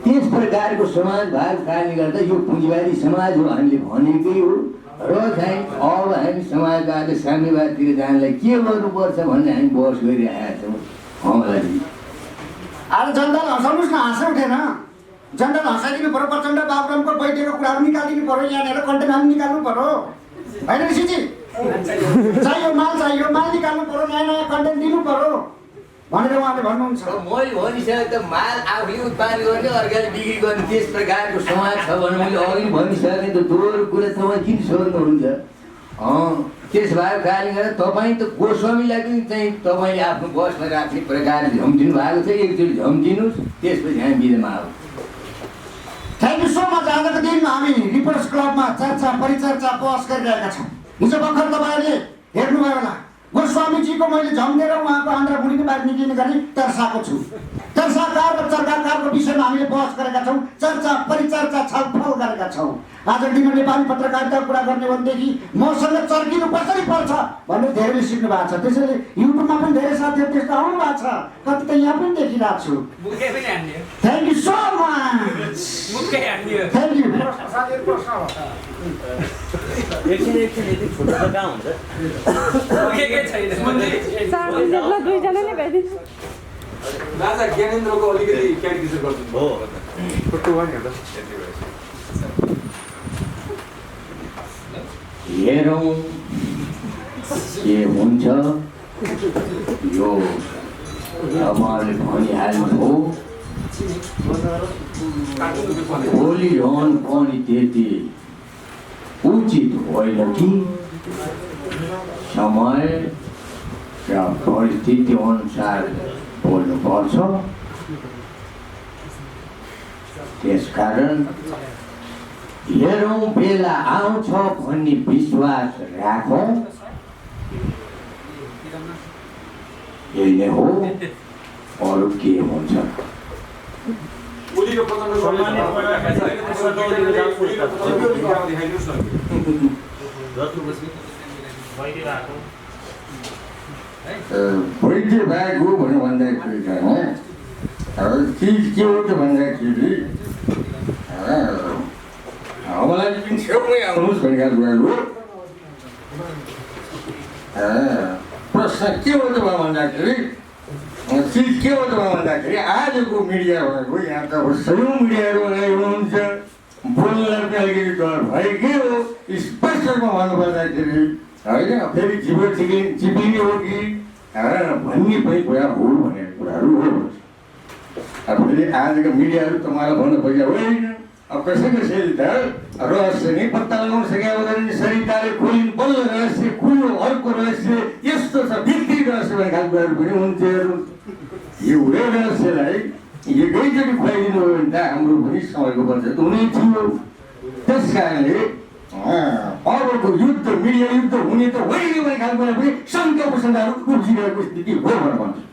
त्यस प्रकारको समाज भएको कारणले गर्दा यो पुँजीवादी समाज हो हामीले भनेकै हो। र चाहिँ अब हामी समाजवादी साम्यवादतिर जानलाई के गर्नुपर्छ भन्ने हामी बहस गरिरहेका छौँ। मलाई आज जनतालाई हँसाउनुहोस् न, हाँसै उठेन। जनतालाई हँसाइदिनु पऱ्यो, प्रचण्ड बाबुरामको बैठकको कुराहरू निकालिदिनु पऱ्यो, यहाँनिर कन्टेन्ट हामी निकाल्नु पऱ्यो होइन ऋषिजी? चाहियो माल निकाल्नु पऱ्यो, नयाँ नयाँ कन्टेन्ट दिनु पऱ्यो भनेर उहाँले भन्नुहुन्छ। मैले भनिसकेँ त माल आफूले उत्पादन गर्ने अर्काले बिक्री गर्ने त्यस प्रकारको समाज छ भनेर मैले अघि भनिसकेँ। त दोहोरो कुरा तपाईँ किन सोध्नुहुन्छ? त्यस भएको कारणले गर्दा तपाईँ त गोस्वामीलाई पनि चाहिँ तपाईँले आफ्नो बसमा राख्ने प्रकारले झम्टिनु भएको छ। एकचोटि झम्टिनुहोस्, त्यसपछि हामी बिदामा आऊ। Thank you so much. आजको दिनमा हामी रिपोर्टर्स क्लबमा चर्चा परिचर्चा बहस गरिरहेका छौँ। हिजो भर्खर तपाईँहरूले हेर्नुभयो होला, गोस्वामीजीको मैले झम्टेर उहाँको आन्द्राभुँडीको बाहिर निक्लिने गरी तर्साएको छु। तर्साकार र चर्काकारको विषयमा हामीले बहस गरेका छौँ, चर्चा परिचर्चा छलफल गरेका छौँ। आजको दिनमा नेपाली पत्रकारिताको कुरा गर्ने भनेदेखि मसँग चर्किनु कसरी पर्छ भन्ने धेरैले सिक्नु भएको छ। त्यसैले युट्युबमा पनि धेरै साथीहरू त्यस्तो आउनु भएको छ, कति त यहाँ पनि देखिरहेको छु। Thank you so much. Thank you. एकछिन यति छोटो त कहाँ हुन्छ? राजा ज्ञानेन्द्रको अलिकति क्यारिकेचर गर्नु हो। छोटो भयो नि हेरौँ के हुन्छ। यो तपाईँले भनिहाल्नु बोलिरहनु पनि त्यति उचित होइन कि समय र परिस्थिति अनुसार बोल्नुपर्छ। त्यसकारण हेरौँ बेला आउँछ भन्ने विश्वास राखौँ। यही नै हो, अरू के हुन्छ? वैद्य भएको भनेर भन्दाखेरि चिज के हो त भन्दाखेरि मलाई पनि छेउमै आउनुहोस् भनेर कुराहरू। प्रश्न के हो त भन्दाखेरि चिज के हो त भन्दाखेरि आजको मिडिया भनेको यहाँ त अब सयौँ मिडियाहरू हुनुहुन्छ, बोल्नलाई पनि अलिकति डर भयो। के हो स्पष्ट रूपमा भन्नुपर्दाखेरि होइन, फेरि जीवन चिप्लिने हो कि भन्ने पनि कुरा हो भनेको कुराहरू हो। अब फेरि आजको मिडियाहरू तपाईँलाई भन्नु खोज्या होइन। अब कसैले त रहस्य नै पत्ता लगाउन सकेका हुँदैन। सरिताले खोलिनु बल्ल रहस्य खुल्यो, अर्को रहस्य यस्तो छ, भित्री रहस्य भन्ने खालको कुराहरू पनि हुन्थ्यो। एउटै रहस्यलाई एकैचोटि खुवाइदिनु हो भने त हाम्रो पनि समयको बचत हुने थियो। त्यस कारणले अबको युद्ध मिडिया युद्ध हुने त होइन भन्ने खालको कुरा पनि शङ्का उपशङ्काहरू उब्जिरहेको स्थिति हो भनेर भन्छु।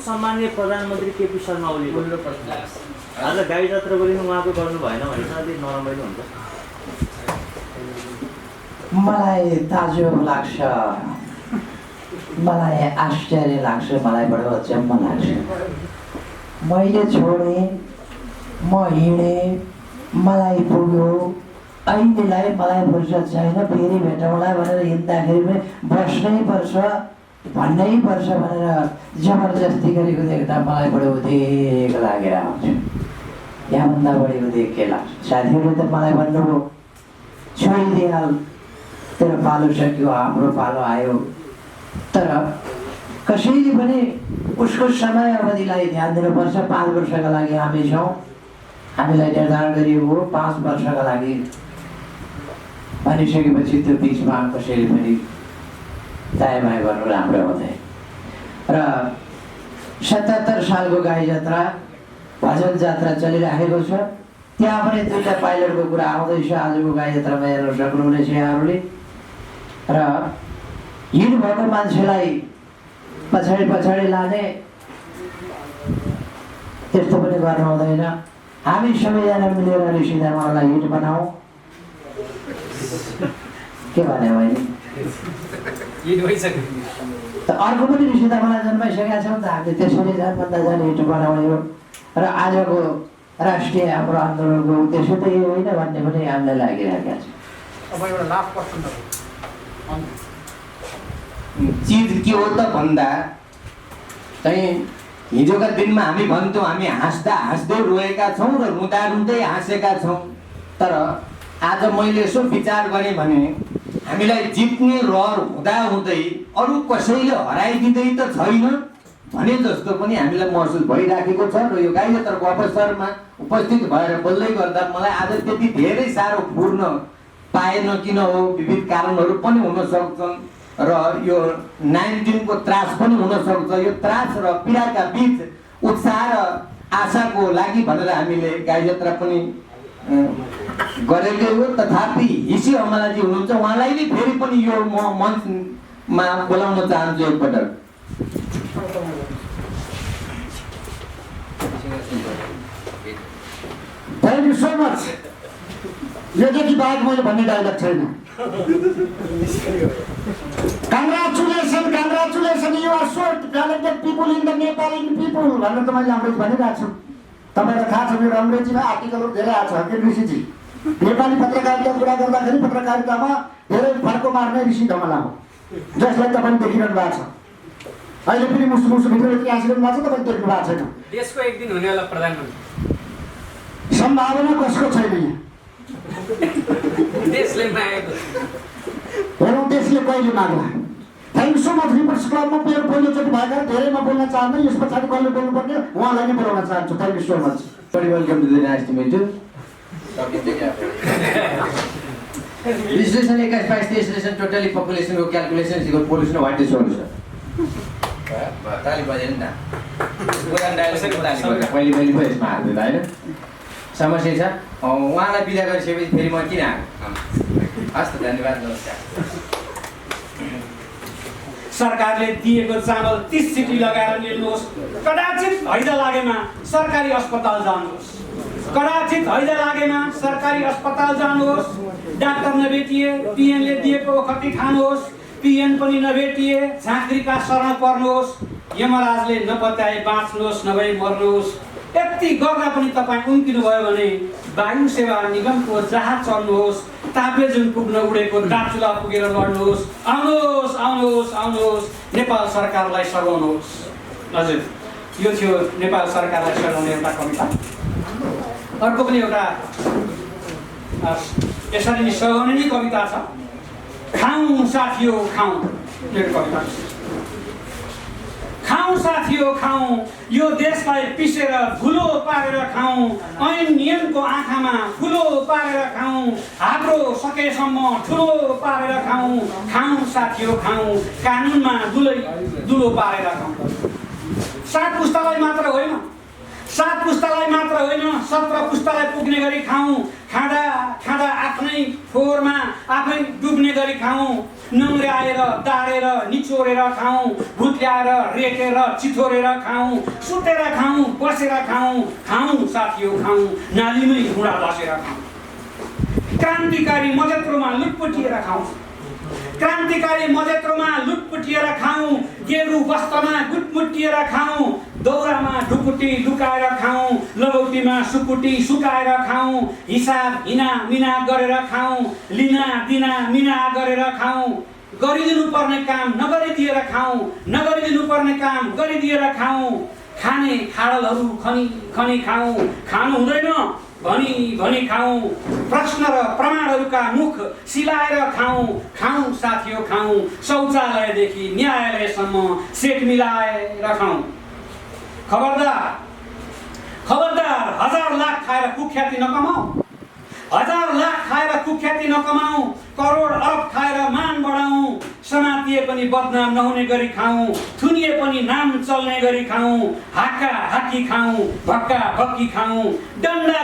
सम्माननीय प्रधानमन्त्री केपी शर्मा ओलीको आज गाई जात्रा गरिनु उहाँको गर्नु भएन भने चाहिँ नरमाइलो हुन्छ। मलाई ताजुब लाग्छ, मलाई आश्चर्य लाग्छ, मलाई बडो अचम्म लाग्छ। मैले छोडेँ, म हिँडेँ, मलाई पुग्यो, अहिलेलाई मलाई फुर्सद छैन, फेरि भेटौँला भनेर हिँड्दाखेरि पनि बस्नै पर्छ भन्नै पर्छ भनेर जबरजस्ती गरेको देख्दा मलाई बडो उदेक लागेर आउँछ। यहाँभन्दा बढी उदेक के लाग्छ? साथीहरूले त मलाई भन्नुभयो छोडिदिइहाल, तेरो पालो सक्यो, हाम्रो पालो आयो। तर कसैले पनि उसको समय अवधिलाई ध्यान दिनुपर्छ। 5 वर्षका लागि हामी छौँ, हामीलाई निर्धारण गरिएको 5 वर्षका लागि भनिसकेपछि त्यो बिचमा कसैले पनि दायाँ गर्नु राम्रो हुँदैन। र 77 सालको गाई जात्रा भजन जात्रा चलिराखेको छ। त्यहाँ पनि 2टा पाइलटको कुरा आउँदैछ। आजको गाई जात्रामा हेर्न सक्नुहुनेछ यहाँहरूले। र हिँड भएको मान्छेलाई पछाडि लाने त्यस्तो पनि गर्नु हुँदैन। हामी सबैजना मिलेर ऋषि धर्मलाई हिट बनाऊ। के भने मैले त अर्को पनि ऋषि धर्मलाई जन्माइसकेका छौँ त हामीले त्यसरी जानुभन्दा जाने हिट बनाउने हो। र आजको राष्ट्रिय हाम्रो आन्दोलनको उद्देश्य त यो होइन भन्ने पनि हामीलाई लागिरहेको छ। अब एउटा लास्ट प्रश्न चिज के हो त भन्दा चाहिँ हिजोका दिनमा हामी भन्थ्यौँ हामी हाँस्दा हाँस्दै रोएका छौँ र रुँदा रुँदै हाँसेका छौँ। तर आज मैले यसो विचार गरेँ भने हामीलाई जित्ने रहर हुँदा हुँदै अरू कसैले हराइदिँदै त छैन भने जस्तो पनि हामीलाई महसुस भइराखेको छ। र यो गाई जात्राको अवसरमा उपस्थित भएर बोल्दै गर्दा मलाई आज त्यति धेरै साह्रो पूर्ण पाएन किन हो, विविध कारणहरू पनि हुन सक्छन् र यो 19 को त्रास पनि हुन सक्छ। यो त्रास र पीडाका बीच उत्साह र आशाको लागि भनेर हामीले गाई जात्रा पनि गरेकै हो। तथापि हिसी अमलाजी हुनुहुन्छ, उहाँलाई नै फेरि पनि यो म मञ्चमा बोलाउन चाहन्छु एकपटक। Thank you so much. योदेखि बाहेक मैले भन्ने डायलग छैन। Congratulation you are so talented people in the Nepali people भनेर त मैले अङ्ग्रेजी भनिरहेको छु। तपाईँलाई थाहा छ मेरो अङ्ग्रेजीमा आर्टिकलहरू धेरै आएको छ कि ऋषिजी। नेपाली पत्रकारिता कुरा गर्दाखेरि पत्रकारितामा धेरै फर्को मार्ने ऋषि धमला हो, जसलाई तपाईँले देखिरहनु भएको छ। अहिले पनि मुसुमुसुभित्र आँसिरहनु भएको छ, तपाईँले देख्नु भएको छैन। देशको एक दिन हुनेवाला प्रधानमन्त्री सम्भावना कसको छैन यहाँ? देशले मागेको हेरौँ देशले कहिले माग्ला। Thank you so much. Reports क्लबमा मेरो पहिलोचोटि भएका धेरैमा बोल्न चाहन्न, यस पछाडि कसले बोल्नुपर्ने उहाँलाई नै बोलाउन चाहन्छु। Thank you so much. Welcome to the nice to meet you. Legislation 21-22 legislation totally population को calculation is equal pollution. What is solution? ताली बजेन न। पुरानो डायलग ताली बजे। पहिले पहिले यसमा हाल्दै हैन। समस्या छ। उहाँलाई बिदा गरिसकेपछि फेरि म किन आएको? हस् त, धन्यवाद, नमस्कार। सरकारले दिएको चामल 30 सिटी लगाएर निल्नुहोस्। कदाचित हैजा लागेमा सरकारी अस्पताल जानुहोस्। कदाचित हैजा लागेमा सरकारी अस्पताल जानुहोस्। डाक्टर नभेटिए पिएनले दिएको ओखती खानुहोस्। पिएन पनि नभेटिए झाँक्रीका शरण पर्नुहोस्। यमराजले नपत्याए बाँच्नुहोस् नभए मर्नुहोस्। यति गर्दा पनि तपाईँ उम्किनु भयो भने वायु सेवा निगमको जहाज चढ्नुहोस्। ताप्लेजुङ पुग्न उडेको दार्चुला पुगेर लड्नुहोस्। आउनुहोस् आउनुहोस् आउनुहोस्, नेपाल सरकारलाई सघाउनुहोस्। हजुर, यो थियो नेपाल सरकारलाई सघाउने एउटा कविता। अर्को पनि एउटा यसरी नै सघाउने नै कविता छ। खाउँ साथियो खाउँ, मेरो कविता। खाउँ साथियो खाउँ, यो देशलाई पिसेर धुलो पारेर खाउँ। ऐन नियमको आँखामा फुलो पारेर खाउँ। हाम्रो सकेसम्म ठुलो पारेर खाउँ। खाउँ साथियो खाउँ, कानुनमा दुलो पारेर खाउँ। 7 पुस्तालाई मात्र होइन, 7 पुस्तालाई मात्र होइन, 17 पुस्तालाई पुग्ने गरी खाउँ। खाँदा खाँदा आफ्नै फोहोरमा आफै डुब्ने गरी खाउँ। नङ्ग्र्याएर दारेर निचोरेर खाउँ। भुत्ल्याएर रेटेर चिथोरेर खाउँ। सुतेर खाउँ, बसेर खाउँ। खाउँ साथियो खाउँ, नालीमै घुँडा बसेर खाउँ। क्रान्तिकारी मजत्रोमा लुटपुटिएर खाउँ। क्रान्तिकारी मजत्रोमा लुटपुटिएर खाउँ। गेरु वस्त्रमा गुटमुटिएर खाउँ। दौरामा ढुकुटी लुकाएर खाउँ। लगौटीमा सुकुटी सुकाएर खाउँ। हिसाब हिना मिना गरेर खाउँ। लिना दिना मिना गरेर खाउँ। गरिदिनु पर्ने काम नगरिदिएर खाउँ। नगरिदिनु पर्ने काम गरिदिएर खाउँ। खाने खाडलहरू खनी खनी खाउँ। खानु हुँदैन भनी भनी खाउँ। प्रश्न र प्रमाणहरूका मुख सिलाएर खाउँ। खाउँ साथियो खाउँ, शौचालयदेखि न्यायालयसम्म सेट मिलाएर खाउँ। खबरदार खबरदार, 1000 लाख खाएर कुख्याति नकमाऊ। 1000 लाख खाएर कुख्याति नकमाऊ। करोड अरब खाएर मान बढाउँ। समातिए पनि बदनाम नहुने गरी खाउँ। थुनिए पनि नाम चल्ने गरी खाउँ। हाक्का हाक्की खाउँ, भक्का भक्की खाउँ। डन्डा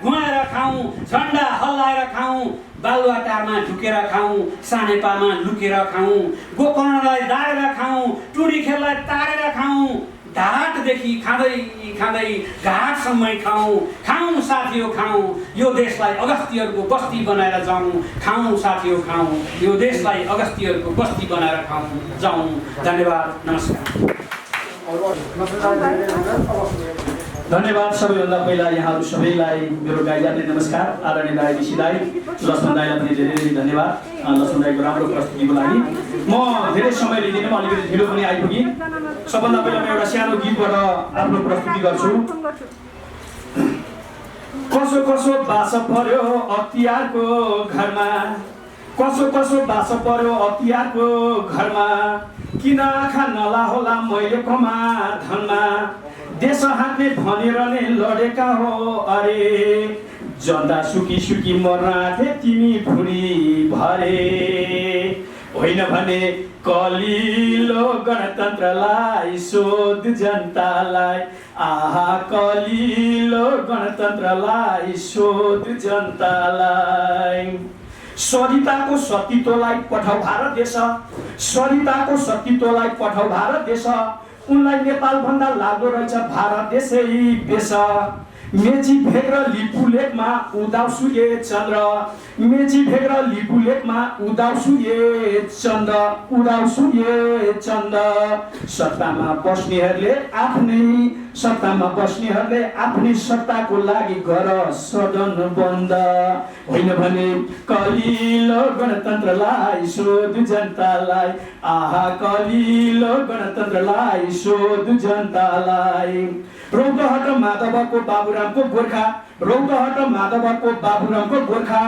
घुमाएर खाउँ। झन्डा हल्लाएर खाउँ। बालुवाटारमा ढुकेर खाउँ। सानेपामा लुकेर खाउँ। गोकर्णलाई दारेर खाउँ। टुडी खेललाई तारेर खाउँ। घाटदेखि खाँदै खाँदै घाटसम्मै खाउँ। खाउँ साथियो खाउँ, यो देशलाई अगस्तीहरूको बस्ती बनाएर जाउँ। खाउँ साथियो खाउँ, यो देशलाई अगस्तीहरूको बस्ती बनाएर खाउँ जाउँ। धन्यवाद, नमस्कार। धन्यवाद। सबैभन्दा पहिला यहाँहरू सबैलाई मेरो गाई जात्रे नमस्कार। आदरणीय दाई ऋषि दाई, लक्ष्मण दाईलाई पनि धेरै धेरै धन्यवाद लक्ष्मण दाईको राम्रो प्रस्तुतिको लागि। म धेरै समय लिँदिनँ, अलिकति ढिलो पनि आइपुगेँ। सबभन्दा पहिला म एउटा सानो गीतबाट आफ्नो प्रस्तुति गर्छु। कसो कसो बास पर्यो अख्तियारको घरमा, कसो कसो बास पर्यो अख्तियारको घरमा, किन आँखा नला होला मैले कमा धनमा, देश हात्ने भनेर नै लडेका हो अरे, जनता सुकी सुकी मर्न आथे तिमी भुँडी भरे, होइन भने कलिलो गणतन्त्रलाई सोध जनतालाई, आहा कलिलो गणतन्त्रलाई सोध जनतालाई। सरिताको सतीत्वलाई पठाउ भारत देश, सरिताको सतीत्वलाई पठाउ भारत देश, उनलाई नेपाल भन्दा लाग्दो रहेछ भारत देशै बेस। मेची भेग र लिपु लेकमा उदाउँछु ए चन्द्र, मेची भेग र लिपु लेकमा उदाउँछु ए चन्द्र, उदाउँछु ए चन्द्र। सत्तामा बस्नेहरूले आफ्नै, सत्तामा बस्नेहरूले आफ्नै सत्ताको लागि गर सदन बन्द, होइन भने कलिलो गणतन्त्रलाई सोध जनतालाई, आहा कलिलो गणतन्त्रलाई सोध जनतालाई। रौतहट माधवको बाबुरामको गोर्खा, रौतहट माधवको बाबुरामको गोर्खा,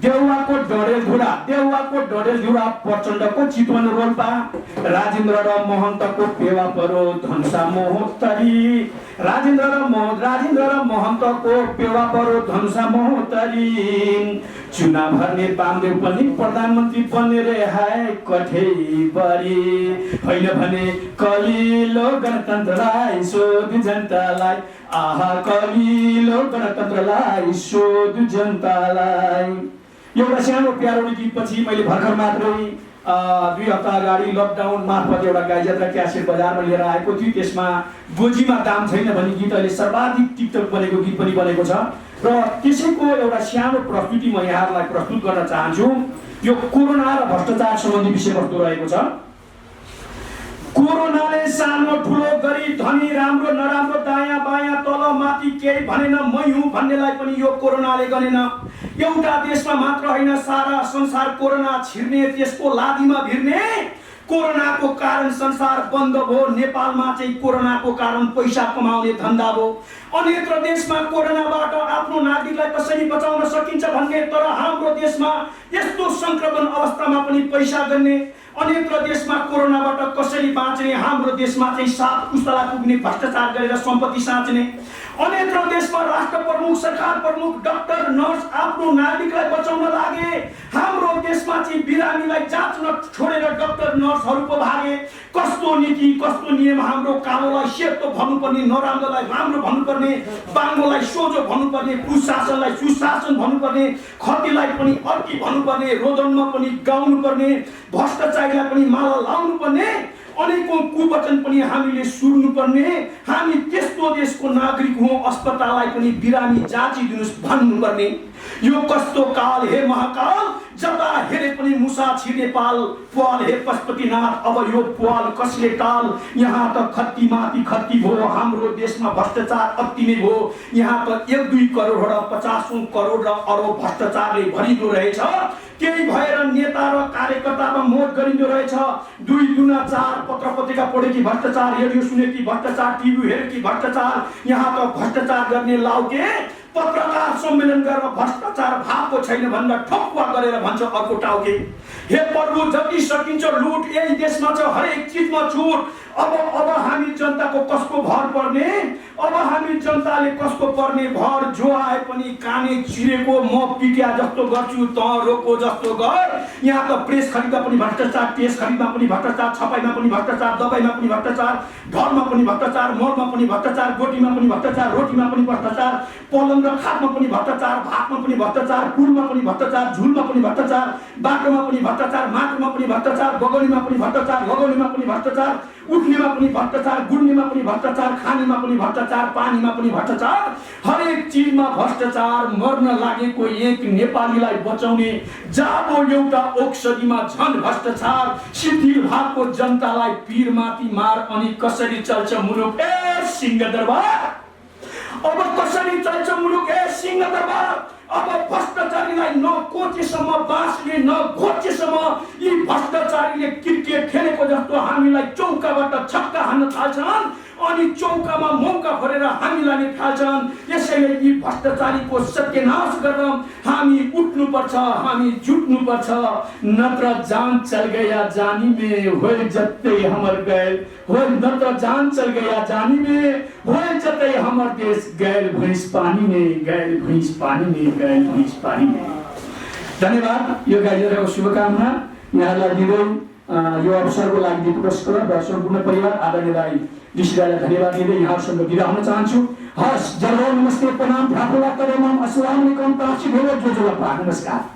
देउवाको डडेलधुरा, देउवाको डडेलधुरा, प्रचण्डको चितवन रोल्पा, राजेन्द्र र महन्तको पेवा परो धनुषा महोत्तरी, राजेन्द्र र महन्तको पेवा परो धनुषा महोत्तरी। चुनाव भर्ने बामदेव पनि प्रधानमन्त्री बन्ने रे हाय कठेबरी, होइन भने कलिलो गणतन्त्रलाई सोध जनतालाई, आहा कलिलो गणतन्त्रलाई सोध जनतालाई। एउटा सानो प्यारो गीतपछि मैले भर्खर मात्रै 2 हप्ता अगाडि लकडाउन मार्फत एउटा गाई जात्रा क्यासेट बजारमा लिएर आएको थियो। त्यसमा गोजीमा दाम छैन भन्ने गीत अहिले सर्वाधिक टिकटक बनेको गीत पनि बनेको छ र त्यसैको एउटा सानो प्रस्तुति म यहाँहरूलाई प्रस्तुत गर्न चाहन्छु। यो कोरोना र भ्रष्टाचार सम्बन्धी विषयवस्तु रहेको छ। कोरोनाले सानो ठुलो गरी धनी राम्रो नराम्रो दायाँ बायाँ तल माथि केही भनेन, मै हुँ भन्नेलाई पनि यो कोरोनाले गनेन। एउटा देशमा मात्र होइन सारा संसार कोरोना छिर्ने, त्यसको लादीमा भिर्ने। कोरोनाको कारण संसार बन्द भयो, नेपालमा चाहिँ कोरोनाको कारण पैसा कमाउने धन्दा भयो। अन्यत्र देशमा कोरोनाबाट आफ्नो नागरिकलाई कसरी बचाउन सकिन्छ भन्ने, तर हाम्रो देशमा यस्तो संक्रमण अवस्थामा पनि पैसा गर्ने। अन्यत्र देशमा कोरोनाबाट कसरी बाँच्ने, हाम्रो देशमा चाहिँ 7 पुस्तला पुग्ने भ्रष्टाचार गरेर सम्पत्ति साँच्ने। अन्यत्र देशमा राष्ट्र प्रमुख, सरकार प्रमुख, डाक्टर, नर्स आफ्नो नागरिकलाई बचाउन लागे। हाम्रो देशमा चाहिँ बिरामीलाई जाँच्न छोडेर डाक्टर नर्सहरू पो भागे। कस्तो नीति, कस्तो नियम! हाम्रो कालोलाई सेतो भन्नुपर्ने, नराम्रोलाई राम्रो भन्नुपर्ने, बाङ्गोलाई सोझो भन्नुपर्ने, कुशासनलाई सुशासन भन्नुपर्ने, खतीलाई पनि अर्की भन्नुपर्ने, रोदनमा पनि गाउनु पर्ने, भ्रष्टाचारीलाई पनि माला लाउनु पर्ने, अनेकौं कुवचन पनि हामीले सुन्नु पर्ने। हामी त्यस्तो देशको नागरिक हौं, अस्पताललाई पनि बिरामी जाँचिदिनुस् भन्नुपर्ने। यो कस्तो काल हे महाकाल, जता हेरे पनि मुसा छिर्ने पाल, पाल हे पशुपतिनाथ अब यो पाल कसले टाल। यहाँ त खत्ती माथि खत्ती भयो, हाम्रो देशमा भ्रष्टाचार अति नै भयो। यहाँ त 1-2 करोड र 50 करोड र अरब भ्रष्टाचारले भरिदो रहेछ। केही भएर नेता र कार्यकर्तामा मोड गरिँदो रहेछ। 2 दुना 4 पत्र पत्रिका पढे कि भ्रष्टाचार, रेडियो सुने कि भ्रष्टाचार, टिभी हेरे कि भ्रष्टाचार। यहाँ त भ्रष्टाचार गर्ने लाउके पत्रकार सम्मेलन गरेर भ्रष्टाचार भएको छैन भनेर ठक्वा गरेर भन्छ अर्को टाउके। हे प्रभु, जति सकिन्छ लुट, यही देशमा छ हरेक चिजमा छुट। अब हामी जनताको कसको भर पर्ने, अब हामी जनताले कसको पर्ने भर। जो आए पनि काने चिरेको, म पिट्या जस्तो गर्छु त रोको जस्तो गर। यहाँ त प्रेस खरिदमा पनि भ्रष्टाचार, टेस्ट खरिदमा पनि भ्रष्टाचार, छपाईमा पनि भ्रष्टाचार, दबाईमा पनि भ्रष्टाचार, ढलमा पनि भ्रष्टाचार, मलमा पनि भ्रष्टाचार, गोटीमा पनि भ्रष्टाचार, रोटीमा पनि भ्रष्टाचार, पलङ र खाटमा पनि भ्रष्टाचार, भातमा पनि भ्रष्टाचार, पुलमा पनि भ्रष्टाचार, झुलमा पनि भ्रष्टाचार, बाटोमा पनि भ्रष्टाचार, माटोमा पनि भ्रष्टाचार, बगलीमा पनि भ्रष्टाचार, लगौलीमा पनि भ्रष्टाचार, उठ्नेमा पनि भ्रष्टाचार, गुड्नेमा पनि भ्रष्टाचार, खानेमा पनि भ्रष्टाचार, पानीमा पनि भ्रष्टाचार, हरेक चिजमा भ्रष्टाचार। मर्न लागेको एक नेपालीलाई बचाउने जाबो एउटा औषधिमा झन् भ्रष्टाचार। शिथिल भएको जनतालाई पीरमाथि मार, अनि कसरी चल्छ मुलुक ए सिंहदरबार। अब कसरी चल्छ मुलुक हे सिंह दरबार। अब भ्रष्टाचारीलाई न कोचेसम्म बाँसले न घोचेसम्म यी भ्रष्टाचारीले क्रिकेट खेलेको जस्तो हामीलाई चौकाबाट छक्का हान्न थाल्छन् अनि चौकामा मौका फरेर हामीलाई नै फाल्छन्। यसैले यी भ्रष्टाचारीको सत्यानाश गर्न हामी उठ्नुपर्छ, हामी जुट्नुपर्छ, नत्र जान चल गया जानी में होय जत्तै हमर गैल, होय नत्र जान चल गया जानी में होय जत्तै हमर देश गैल भैंस पानी में, गैल भैंस पानी में, गैल भैंस पानी में। धन्यवाद। यो गाईजत्राको शुभकामना यहाँलाई दिँदै यो अवसरको लागि दिपुरस्कर र सम्पूर्ण परिवार आदरणीय ऋषि दाइलाई धन्यवाद दिँदै यहाँहरूसँग बिदा हुन चाहन्छु। हस्, जय हो, नमस्ते, प्रणाम, ठाकुर, करेमम, अस्सलाम वालेकुम, तासी भेलो, जो जो नमस्कार।